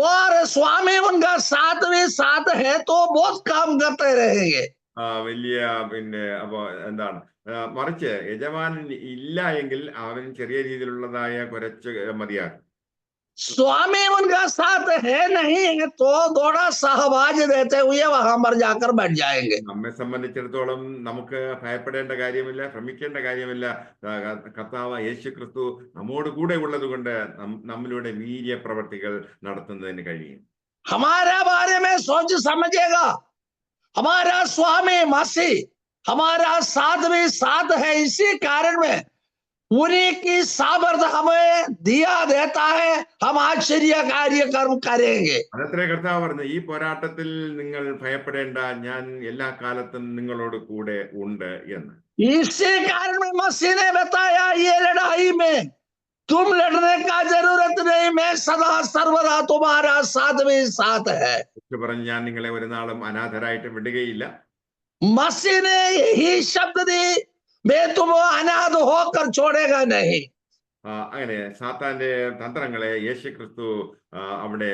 और स्वामी उनका साथ भी साथ है तो बहुत काम करते रहेंगे. വലിയ പിന്നെ അപ്പൊ എന്താണ്, മറിച്ച് യജമാനൻ ഇല്ല എങ്കിൽ അവൻ ചെറിയ രീതിയിലുള്ളതായ കുറച്ച് മതിയാക്കും. स्वामी उनका साथ है नहीं तो थोड़ा सहवाज देते हुए वहां पर जाकर बैठ जाएंगे. നമ്മെ സംബന്ധിച്ചിടത്തോളം നമുക്ക് ഭയപ്പെടേണ്ട കാര്യമില്ല, ഭ്രമിക്കേണ്ട കാര്യമില്ല. കർത്താവ് യേശു ക്രിസ്തു നമ്മോട് കൂടെ ഉള്ളത് കൊണ്ട് നമ്മളുടെ വീര്യ പ്രവർത്തികൾ നടത്തുന്നതിന് കഴിയും. हमारे बारे में सोच समझेगा, हमारा स्वामी मसीह हमारा साथ भी साथ है, इसी कारण में उन्हीं की सामर्थ्य हमें दिया देता है, हम आश्चर्य कार्य कर्म करेंगे. അതത്രേ കർത്താവ് പറഞ്ഞു, ഈ പോരാട്ടത്തിൽ നിങ്ങൾ ഭയപ്പെടേണ്ട, ഞാൻ എല്ലാ കാലത്തും നിങ്ങളോട് കൂടെ ഉണ്ട് എന്ന്. इसी कारण में मसीह ने बताया, ये लड़ाई में तुम लड़ने का जरूरत नहीं, मैं सदा सर्वदा तुम्हारा साथ भी साथ है. പറഞ്ഞു, ഞാൻ നിങ്ങളെ ഒരു നാളും അനാഥരായിട്ട് വിടുകയില്ല. मसीह ने यही शब्द दी, मैं तुम अनाथ होकर छोड़ेगा नहीं. അങ്ങനെ സാത്താന്റെ തന്ത്രങ്ങളെ യേശു ക്രിസ്തു അവിടെ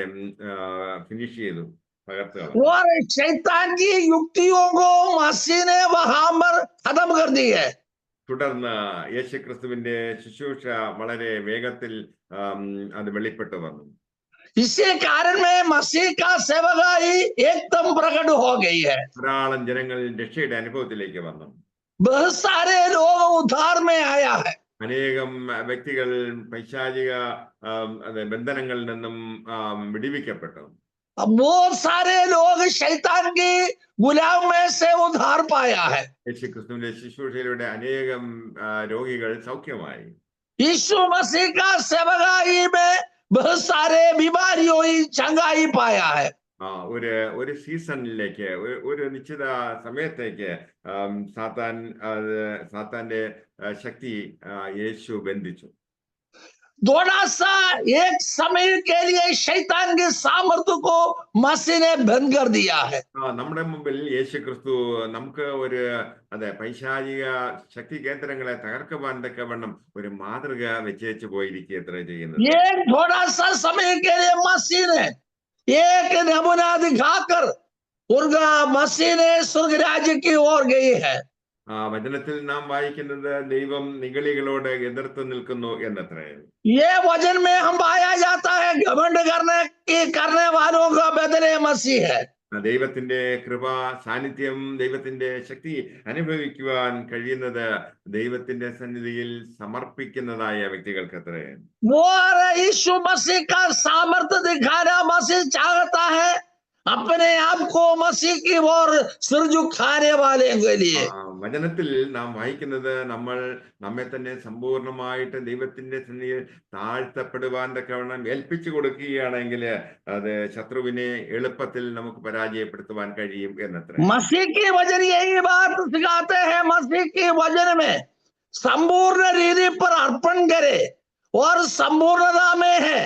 ഫിനിഷ് ചെയ്തു, തകർത്ത് കളഞ്ഞു. और शैतान की युक्तियों को मसीह ने वहां पर खत्म कर दी है. തുടർന്ന് യേശു ക്രിസ്തുവിന്റെ ശുശ്രൂഷ വളരെ വേഗത്തിൽ അത് വെളിപ്പെട്ടു വന്നു. इसी कारण में मसीह का सेवकाई एकदम प्रकट हो गई है. ധാരാളം ജനങ്ങൾ രക്ഷയുടെ അനുഭവത്തിലേക്ക് വന്നു. बहुत सारे लोग उद्धार में आया है. അനേകം വ്യക്തികൾ പൈശാചിക ബന്ധനങ്ങളിൽ നിന്നും വിടുവിക്കപ്പെട്ടു. बहुत सारे लोग शैतान की गुलाम में से उद्धार पाया है. യേശു ക്രിസ്തുവിന്റെ ശുശ്രൂഷയിലൂടെ അനേകം രോഗികൾ സൗഖ്യമായി. यीशु मसीह का सेवकाई में बहुत सारे बीमारियों की चंगाई पाया है. ഒരു സീസണിലേക്ക്, ഒരു നിശ്ചിത സമയത്തേക്ക് സാത്താന്റെ ശക്തി യേശു ബന്ധിച്ചു. थोड़ा सा एक समय के लिए शैतान के सामर्थ्य को मसीह ने बंद कर दिया है. നമ്മുടെ മുമ്പിൽ യേശു ക്രിസ്തു നമുക്ക് ഒരു പൈശാചിക ശക്തി കേന്ദ്രങ്ങളെ തകർക്കുവാൻ തക്കവണ്ണം ഒരു മാതൃക വെച്ചേച്ചു പോയിരിക്കുക എത്ര ചെയ്യുന്നത്. ये थोड़ा सा समय के लिए मसीह ने एक नमूना दिखाकर उनका मसीह ने स्वर्ग राज्य की ओर गई है. വചനത്തിൽ നാം വായിക്കുന്നത് ദൈവം നിഗളികളോട് എതിർത്ത് നിൽക്കുന്നു എന്നത്രേ. ये वचन में हम पाया जाता है घमंड करने वालों का बदले मसीह है. ദൈവത്തിന്റെ കൃപ സാന്നിധ്യം ദൈവത്തിന്റെ ശക്തി അനുഭവിക്കുവാൻ കഴിയുന്നത് ദൈവത്തിന്റെ സന്നിധിയിൽ സമർപ്പിക്കുന്നതായ വ്യക്തികൾക്കത്രേ. वो यीशु मसीह का सामर्थ्य दिखाना मसीह चाहता है अपने आप को मसीह की ओर सिर झुकाने वाले के लिए। വചനത്തിൽ നാം വായിക്കുന്നത് നമ്മൾ നമ്മെ തന്നെ സമ്പൂർണമായിട്ട് ദൈവത്തിന്റെ സന്നിധിയിൽ താഴ്ത്തപ്പെടുവാൻ തക്കവണ്ണം ഏൽപ്പിച്ചു കൊടുക്കുകയാണെങ്കിൽ അത് ശത്രുവിനെ എളുപ്പത്തിൽ നമുക്ക് പരാജയപ്പെടുത്തുവാൻ കഴിയും എന്നത്രേ. मसीह की वचन यही बात सिखाते हैं, मसीह के वचन में संपूर्ण रीति पर अर्पण करे और संपूर्णता में है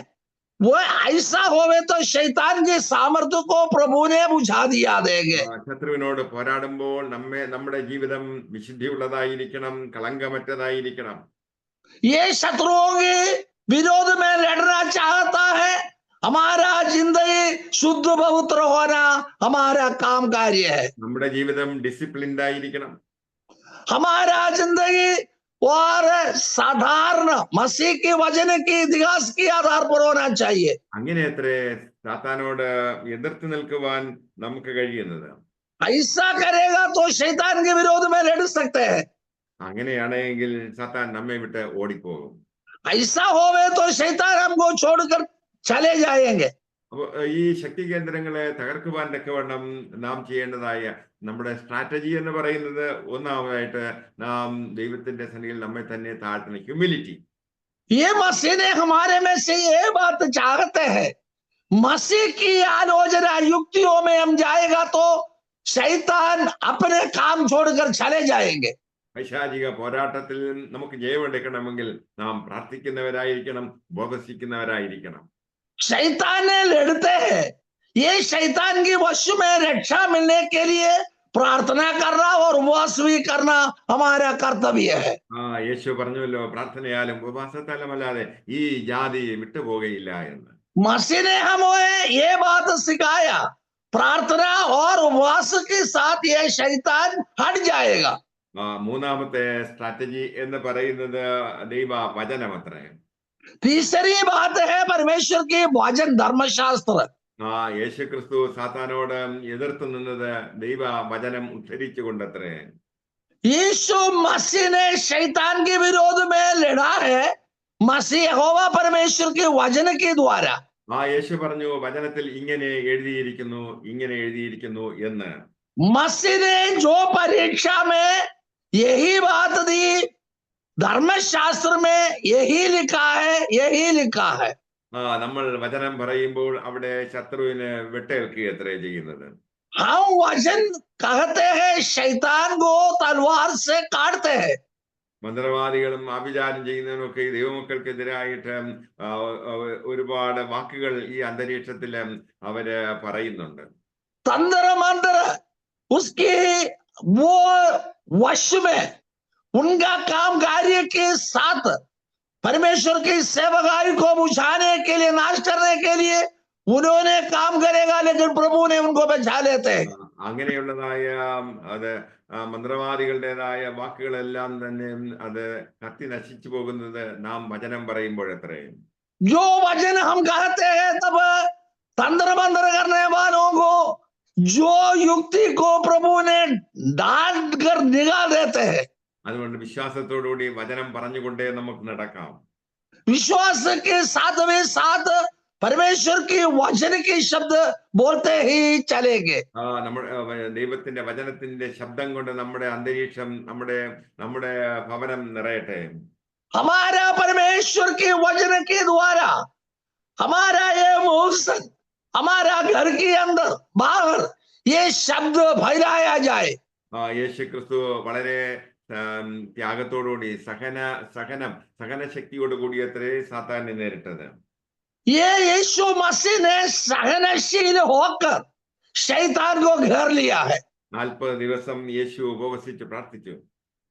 वो ऐसा होवे तो शैतान की सामर्थ्य को प्रभु ने बुझा दिया देंगे। ശത്രുവിനോട് പോരാടുമ്പോൾ നമ്മുടെ ജീവിതം വിശുദ്ധിയുള്ളതായിരിക്കണം, കളങ്കമറ്റതായിരിക്കണം. ये शत्रुओं के विरोध में लड़ना चाहता है, हमारा जिंदगी शुद्ध पवित्र होना हमारा काम कार्य है। നമ്മുടെ ജീവിതം ഡിസിപ്ലിൻഡ് ആയിരിക്കണം. हमारा जिंदगी और साधारण मसीह के वचन के इतिहास के आधार पर होना चाहिए। അങ്ങനെ അത്രേ സാത്താനോട് എതിർത്ത് നിൽക്കുവാൻ നമുക്ക് കഴിയുന്നത്. ऐसा करेगा तो शैतान के विरोध में लड़ सकते हैं। അങ്ങനെയാണെങ്കിൽ സാത്താൻ നമ്മെ വിട്ട് ഓടിപ്പോകും. ऐसा होवे तो शैतान हमको छोड़कर चले जाएंगे। അപ്പൊ ഈ ശക്തി കേന്ദ്രങ്ങളെ തകർക്കുവാൻ തക്കവണ്ണം നാം ചെയ്യേണ്ടതായ നമ്മുടെ സ്ട്രാറ്റജി എന്ന് പറയുന്നത് ഒന്നാമതായിട്ട് നാം ദൈവത്തിന്റെ സന്നിധിയിൽ നമ്മെ തന്നെ താഴ്ത്തണം. ഹ്യൂമിലിറ്റി. ये मसीह ने हमारे में से ये बात चाहते हैं, मसीह की आलोचना युक्तियों में हम जाएगा तो शैतान अपने काम छोड़कर चले जाएंगे। പൈശാചിക പോരാട്ടത്തിൽ നമുക്ക് ജയമെടുക്കണമെങ്കിൽ നാം പ്രാർത്ഥിക്കുന്നവരായിരിക്കണം, ഉപവസിക്കുന്നവരായിരിക്കണം. शैतान ने लड़ते हैं, ये शैतान की वश में रक्षा मिलने के लिए प्रार्थना करना और उपवास भी करना हमारा कर्तव्य है। യേശു പറഞ്ഞുവല്ലോ, പ്രാർത്ഥനയാലും ഉപവാസത്താലും അല്ലാതെ ഈ ജാതി വിട്ടുപോകയില്ല എന്ന്. मसीह ने हमें ये बात सिखाया, प्रार्थना और उपवास के साथ ये शैतान हट जाएगा। മൂന്നാമത്തെ സ്ട്രാറ്റജി എന്ന് പറയുന്നത് ദൈവ വചനമത്രേ. तीसरी बात है परमेश्वर की वचन धर्मशास्त्र। യേശു ക്രിസ്തു സാത്താനോട് എതിർത്ത് നിന്നത് ദൈവ വചനം ഉദ്ധരിച്ചു കൊണ്ടത്രേ. यीशु मसीह ने शैतान के विरोध में लड़ा है मसीह यहोवा परमेश्वर के वचन के द्वारा। യേശു പറഞ്ഞു, വചനത്തിൽ ഇങ്ങനെ എഴുതിയിരിക്കുന്നു എന്ന്. मसीह ने जो परीक्षा में यही बात दी, धर्मशास्त्र में यही लिखा है। നമ്മൾ വചനം പറയുമ്പോൾ അവിടെ ശത്രുവിന് വെട്ടേൽക്കുകയത്രേ ചെയ്യുന്നത്. हम वचन कहते हैं, शैतान को तलवार से काटते हैं। മന്ത്രവാദികളും ആഭിചാരം ചെയ്യുന്നതിനൊക്കെ ദൈവമക്കൾക്കെതിരായിട്ട് ഒരുപാട് വാക്കുകൾ ഈ അന്തരീക്ഷത്തിൽ അവര് പറയുന്നുണ്ട്. तंत्र मंत्र उसके वो वश में उनका काम कार्य के साथ परमेश्वर की सेवकाई को बुझाने के लिए, नाश करने के लिए उन्होंने काम करेगा, लेकिन प्रभु ने उनको बचा लेते हैं। അങ്ങനെയുള്ളതായ അത് മന്ത്രവാദികളുടേതായ വാക്കുകളെല്ലാം തന്നെ അത് കത്തി നശിച്ചു പോകുന്നത് നാം വചനം പറയുമ്പോഴത്രേ. जो वचन हम कहते हैं तब तंत्र मंत्र करने वालों को जो युक्ति को प्रभु ने डांट कर निगाह देते हैं। അതുകൊണ്ട് വിശ്വാസത്തോടുകൂടി വചനം പറഞ്ഞുകൊണ്ടേ നമുക്ക് നടക്കാം. विश्वास के साथ में साथ परमेश्वर की वचन के शब्द बोलते ही चलेंगे। നമ്മുടെ ദൈവത്തിന്റെ വചനത്തിന്റെ ശബ്ദം കൊണ്ട് നമ്മുടെ അന്തരീക്ഷം, നമ്മുടെ ഭവനം നിറയട്ടെ. हमारा परमेश्वर के वचन के द्वारा हमारा ये मौसम, हमारा घर के अंदर बाहर ये शब्द फैलाया जाए। യേശു ക്രിസ്തു വളരെ ത്യാഗത്തോടുകൂടി സഹനശക്തിയോടുകൂടി അത്രേ സാത്താനെ നേരിട്ടത്. ये यीशु मसीह ने सहनशील होकर शैतान को घेर लिया है। 40 ദിവസം യേശു ഉപവസിച്ച് പ്രാർത്ഥിച്ചു.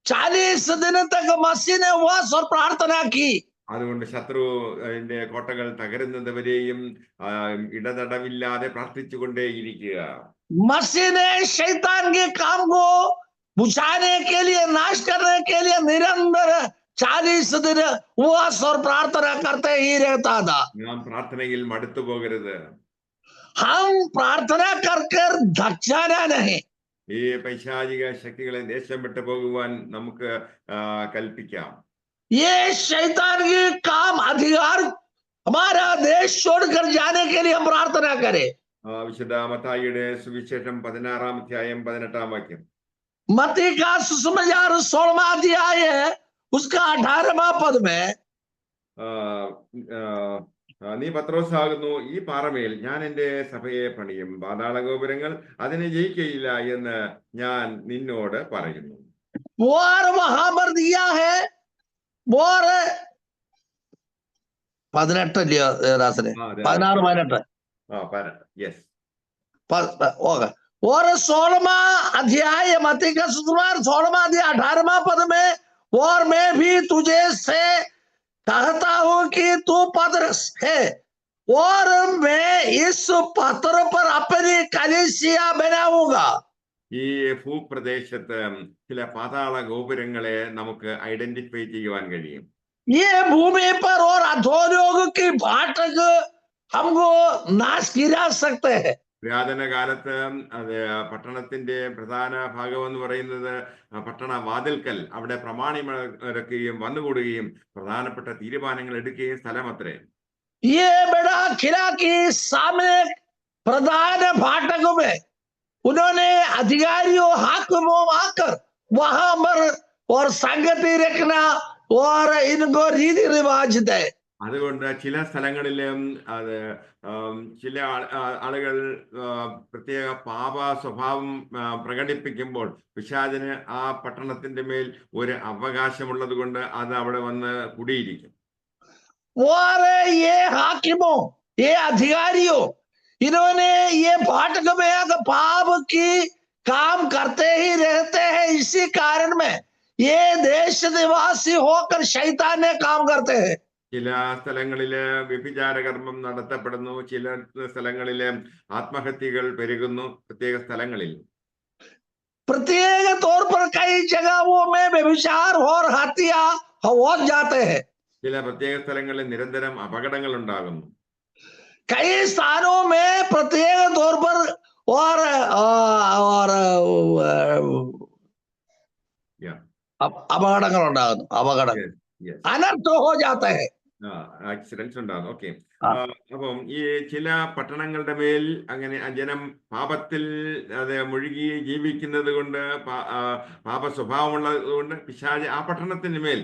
40 दिन तक मसीह ने उपवास और प्रार्थना की। അതുകൊണ്ട് ശത്രുവിന്റെ കോട്ടകൾ തകരുന്നത് വരെയും ഇടതടവില്ലാതെ പ്രാർത്ഥിച്ചുകൊണ്ടേയിരിക്കുക. मसीह ने शैतान के काम को बुझाने के लिए, नाश करने के लिए निरंतर 40 दिन उपवास और प्रार्थना करते ही रहता था। നാം പ്രാർത്ഥനയിൽ മടുത്തു പോകരുത്. हम प्रार्थना कर कर थक जाना नहीं। ഈ പൈശാചിക ശക്തികളെ ദേശം വിട്ടു പോകുവാൻ നമുക്ക് കൽപ്പിക്കാം. ये शैतान के काम अधिकार हमारा देश छोड़कर जाने के लिए हम प्रार्थना करें। വിശുദ്ധ മത്തായിയുടെ സുവിശേഷം 16-ാം അധ്യായം 18-ാം വാക്യം. मत्ती का सुसमाचार 16वां अध्याय है, उसका 18वां पद में നീ പത്രോസാകുന്നു, ഈ പാറമേൽ ഞാൻ എൻ്റെ സഭയെ പണിയും, പാതാള ഗോപുരങ്ങൾ അതിനെ ജയിക്കയില്ല എന്ന് ഞാൻ നിന്നോട് പറയുന്നു. और वहां पर दिया है और 18 रासने 16 യെസ് होगा। और 16वां अध्याय मत्ती का सुसमाचार 16वां अध्याय 18वां पद में, और मैं भी तुझे से कहता हूं कि तू पतरस है और मैं इस पत्थर पर अपनी कलीसिया बनाऊंगा। ഈ ഭൂപ്രദേശത്ത് ചില പാതാള ഗോപുരങ്ങളെ നമുക്ക് ഐഡന്റിഫൈ ചെയ്യുവാൻ കഴിയും. ये भूमि पर और अधोलोक की भाटक हमको नाश गिरा सकते हैं। പുരാതന കാലത്ത് അത് പട്ടണത്തിന്റെ പ്രധാന ഭാഗം എന്ന് പറയുന്നത് പട്ടണ വാതിൽക്കൽ, അവിടെ പ്രമാണിമാരൊക്കെയും വന്നുകൂടുകയും പ്രധാനപ്പെട്ട തീരുമാനങ്ങൾ എടുക്കുകയും സ്ഥലമത്രേ. ये बड़ा किला की सामने प्रधान फाटक में उन्होंने अधिकारियों हाकिमों आकर वहां पर और संगति रखना और इनको रीति रिवाज दे। അതുകൊണ്ട് ചില സ്ഥലങ്ങളിലും അത് ചില ആളുകൾ പ്രത്യേക പാപ സ്വഭാവം പ്രകടിപ്പിക്കുമ്പോൾ പിശാചിന് ആ പട്ടണത്തിന്റെ മേൽ ഒരു അവകാശമുള്ളത് കൊണ്ട് അത് അവിടെ വന്ന് കുടിയിരിക്കും. और ये हाकिमों, ये अधिकारियों, इन्होंने ये फाटक में आकर पाप की काम करते ही रहते हैं। इसी कारण में ये देश निवासी होकर शैतान ने काम करते हैं। ചില സ്ഥലങ്ങളില് വ്യഭിചാര കർമ്മം നടത്തപ്പെടുന്നു, ചില സ്ഥലങ്ങളില് ആത്മഹത്യകൾ പെരുകുന്നു. പ്രത്യേക സ്ഥലങ്ങളിൽ प्रत्येक तौर पर कई जगहों में व्यभिचार और हत्या हो जाते हैं। ചില പ്രത്യേക സ്ഥലങ്ങളിൽ നിരന്തരം അപകടങ്ങൾ ഉണ്ടാകുന്നു. कई स्थानों में प्रत्येक तौर पर और അപകടങ്ങൾ ഉണ്ടാകുന്നു. അപകടങ്ങൾ, അനർത്ഥം हो जाता है. ആക്സിഡൻസ് ഉണ്ടാകുന്നു. ഓക്കെ. അപ്പം ഈ ചില പട്ടണങ്ങളുടെ മേൽ അങ്ങനെ ജനം പാപത്തിൽ അത് മുഴുകി ജീവിക്കുന്നത് കൊണ്ട്, പാപ സ്വഭാവമുള്ളത് കൊണ്ട് പിശാച് ആ പട്ടണത്തിന് മേൽ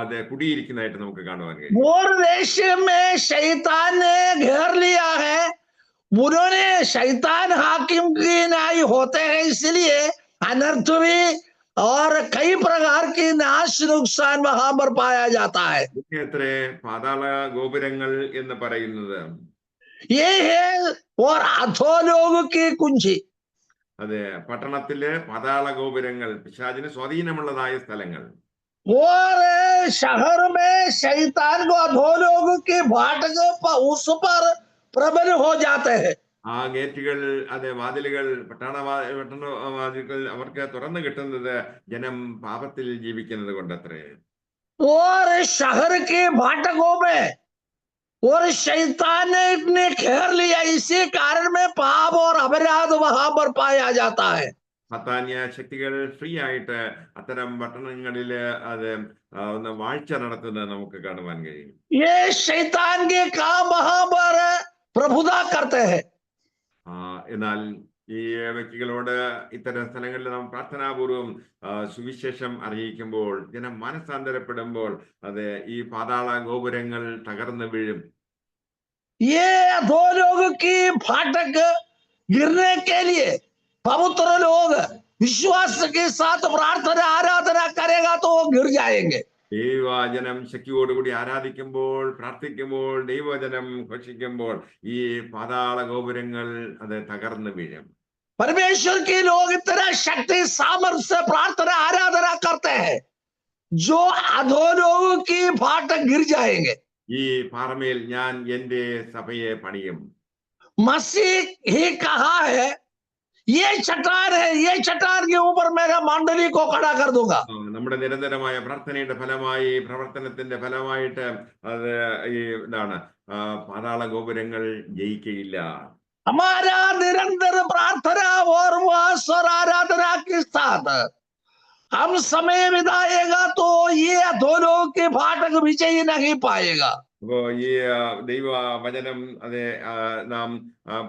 അത് കുടിയിരിക്കുന്നതായിട്ട് നമുക്ക് കാണുവാൻ കഴിയും. और देश में शैतान ने घेर लिया है, उन्होंने शैतान हाकिम की न्याय होते हैं, इसलिए अनर्थ भी और कई प्रकार की नाश नुकसान वहां पर पाया जाता है. എത്ര പാതാള ഗോപുരങ്ങൾ എന്ന് പറയുന്നത് ये है और अधोलोक की कुंजी. അതെ, പട്ടണത്തിലെ പാതാള ഗോപുരങ്ങൾ പിശാചിന് സ്വാധീനമുള്ളതായ സ്ഥലങ്ങൾ. और शहर में शैतान को अधोलोक की भाटक उस पर प्रबल हो जाते हैं. ആ ഗേറ്റുകൾ, അതെ വാതിലുകൾ, പട്ടണവാതിലുകൾ അവർക്ക് തുറന്നു കിട്ടുന്നത് ജനം പാപത്തിൽ ജീവിക്കുന്നത് കൊണ്ടത്രേ. और शहर के भाटकों में और शैतान ने इतने घेर लिया, इसी कारण में पाप और अपराध वहां पर पाया जाता है. സാത്താന്യ ശക്തികൾ ഫ്രീ ആയിട്ട് അത്തരം പട്ടണങ്ങളില് അത് ഒന്ന് വാഴ്ച നടത്തുന്നത് നമുക്ക് കാണുവാൻ കഴിയും. ये शैतान के काम वहां पर प्रभुता करते हैं. എന്നാൽ ഈ വ്യക്തികളോട് ഇത്തരം സ്ഥലങ്ങളിൽ നാം പ്രാർത്ഥനാപൂർവം സുവിശേഷം അറിയിക്കുമ്പോൾ, ജനം മനസ്സാന്തരപ്പെടുമ്പോൾ അത് ഈ പാതാള ഗോപുരങ്ങൾ തകർന്നു വീഴും. ये अधोलोक की फाटक गिरने के लिए पवित्र लोग विश्वास के साथ प्रार्थना आराधना करेगा तो वो गिर जाएंगे. ദൈവജനം ശക്തിയോടുകൂടി ആരാധിക്കുമ്പോൾ, പ്രാർത്ഥിക്കുമ്പോൾ, ദൈവജനം ഘോഷിക്കുമ്പോൾ ഈ പാതാള ഗോപുരങ്ങൾ അത് തകർന്നു വീഴും. परमेश्वर के लोग इतना शक्ति सामर्थ्य से प्रार्थना आराधना करते हैं, जो अधोलोक की फाटक गिर जाएंगे. ഈ പാറമേൽ ഞാൻ എന്റെ സഭയെ പണിയും. मसीह ही कहा है, ये चट्टान है, ये चट्टान के ऊपर मेरा मंडली को खड़ा कर दूंगा. നമ്മുടെ നിരന്തരമായ പ്രാർത്ഥനയുടെ ഫലമായി, പ്രവർത്തനത്തിന്റെ ഫലമായിട്ട് അത് ഈ ഇതാണ്, പാതാള ഗോപുരങ്ങൾ ജയിക്കയില്ല. हमारा निरंतर प्रार्थना और उपवास और आराधना के साथ हम समय बिताएगा तो ये अधोलोक के फाटक विजय नहीं पाएगा। അപ്പോ ഈ ദൈവ വചനം അതെ നാം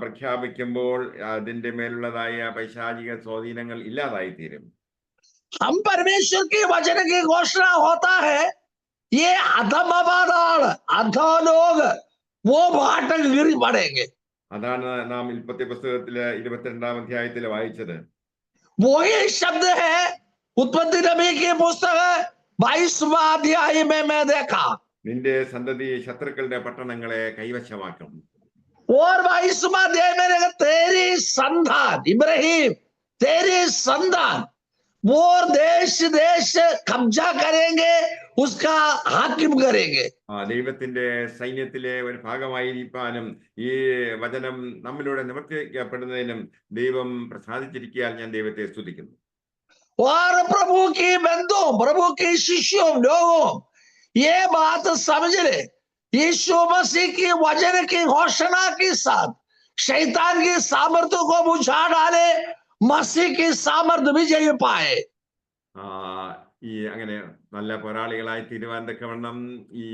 പ്രഖ്യാപിക്കുമ്പോൾ അതിന്റെ മേലുള്ളതായ പൈശാചിക സ്വാധീനങ്ങൾ ഇല്ലാതായി തീരും. हम परमेश्वर के वचन की घोषणा होता है, ये अधम पाताल अधोलोक वो फाटक गिर पड़ेंगे। അതാണ് നാം ഉൽപ്പത്തി പുസ്തകത്തിലെ 22-ാം അധ്യായത്തിൽ വായിച്ചത്. वही शब्द है उत्पत्ति नबी की पुस्तक 22वां अध्याय में मैं देखा। നിന്റെ സന്തതി ശത്രുക്കളുടെ പട്ടണങ്ങളെ കൈവശമാക്കും. और 22वां अध्याय में देखा, तेरी संतान इब्राहिम, तेरी संतान वो देश देश कब्जा करेंगे, उसका हाकिम करेंगे। ദൈവത്തിന്റെ സൈന്യത്തിലെ ഒരു ഭാഗമായിരിക്കാനും ഈ വചനം നമ്മിലൂടെ നിവർത്തിക്കപ്പെടുന്നതിനും ദൈവം പ്രസാദിച്ചിരിക്കാൻ ഞാൻ ദൈവത്തെ സ്തുതിക്കുന്നു. और प्रभु की बंदों, प्रभु के शिष्यों, लोगों ये बात समझ ले, यीशु मसीह की वचन की घोषणा के साथ शैतान की सामर्थ्य को बुझा डाले, मसीह की सामर्थ्य विजय पाए। ഈ അങ്ങനെ നല്ല പോരാളികളായി തീരുവാൻ തക്കവണ്ണം ഈ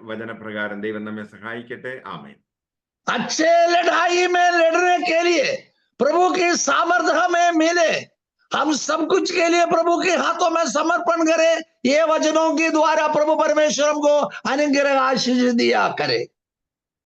വചനപ്രകാരം ദൈവം നമ്മെ സഹായിക്കട്ടെ. ആമേൻ. अच्छे लड़ाई में लड़ने के लिए प्रभु की सामर्थ्य हमें मिले, हम सब कुछ के लिए प्रभु के हाथों में समर्पण करें। ये वचनों के द्वारा प्रभु परमेश्वर हमको अनुग्रह आशीष दिया करे।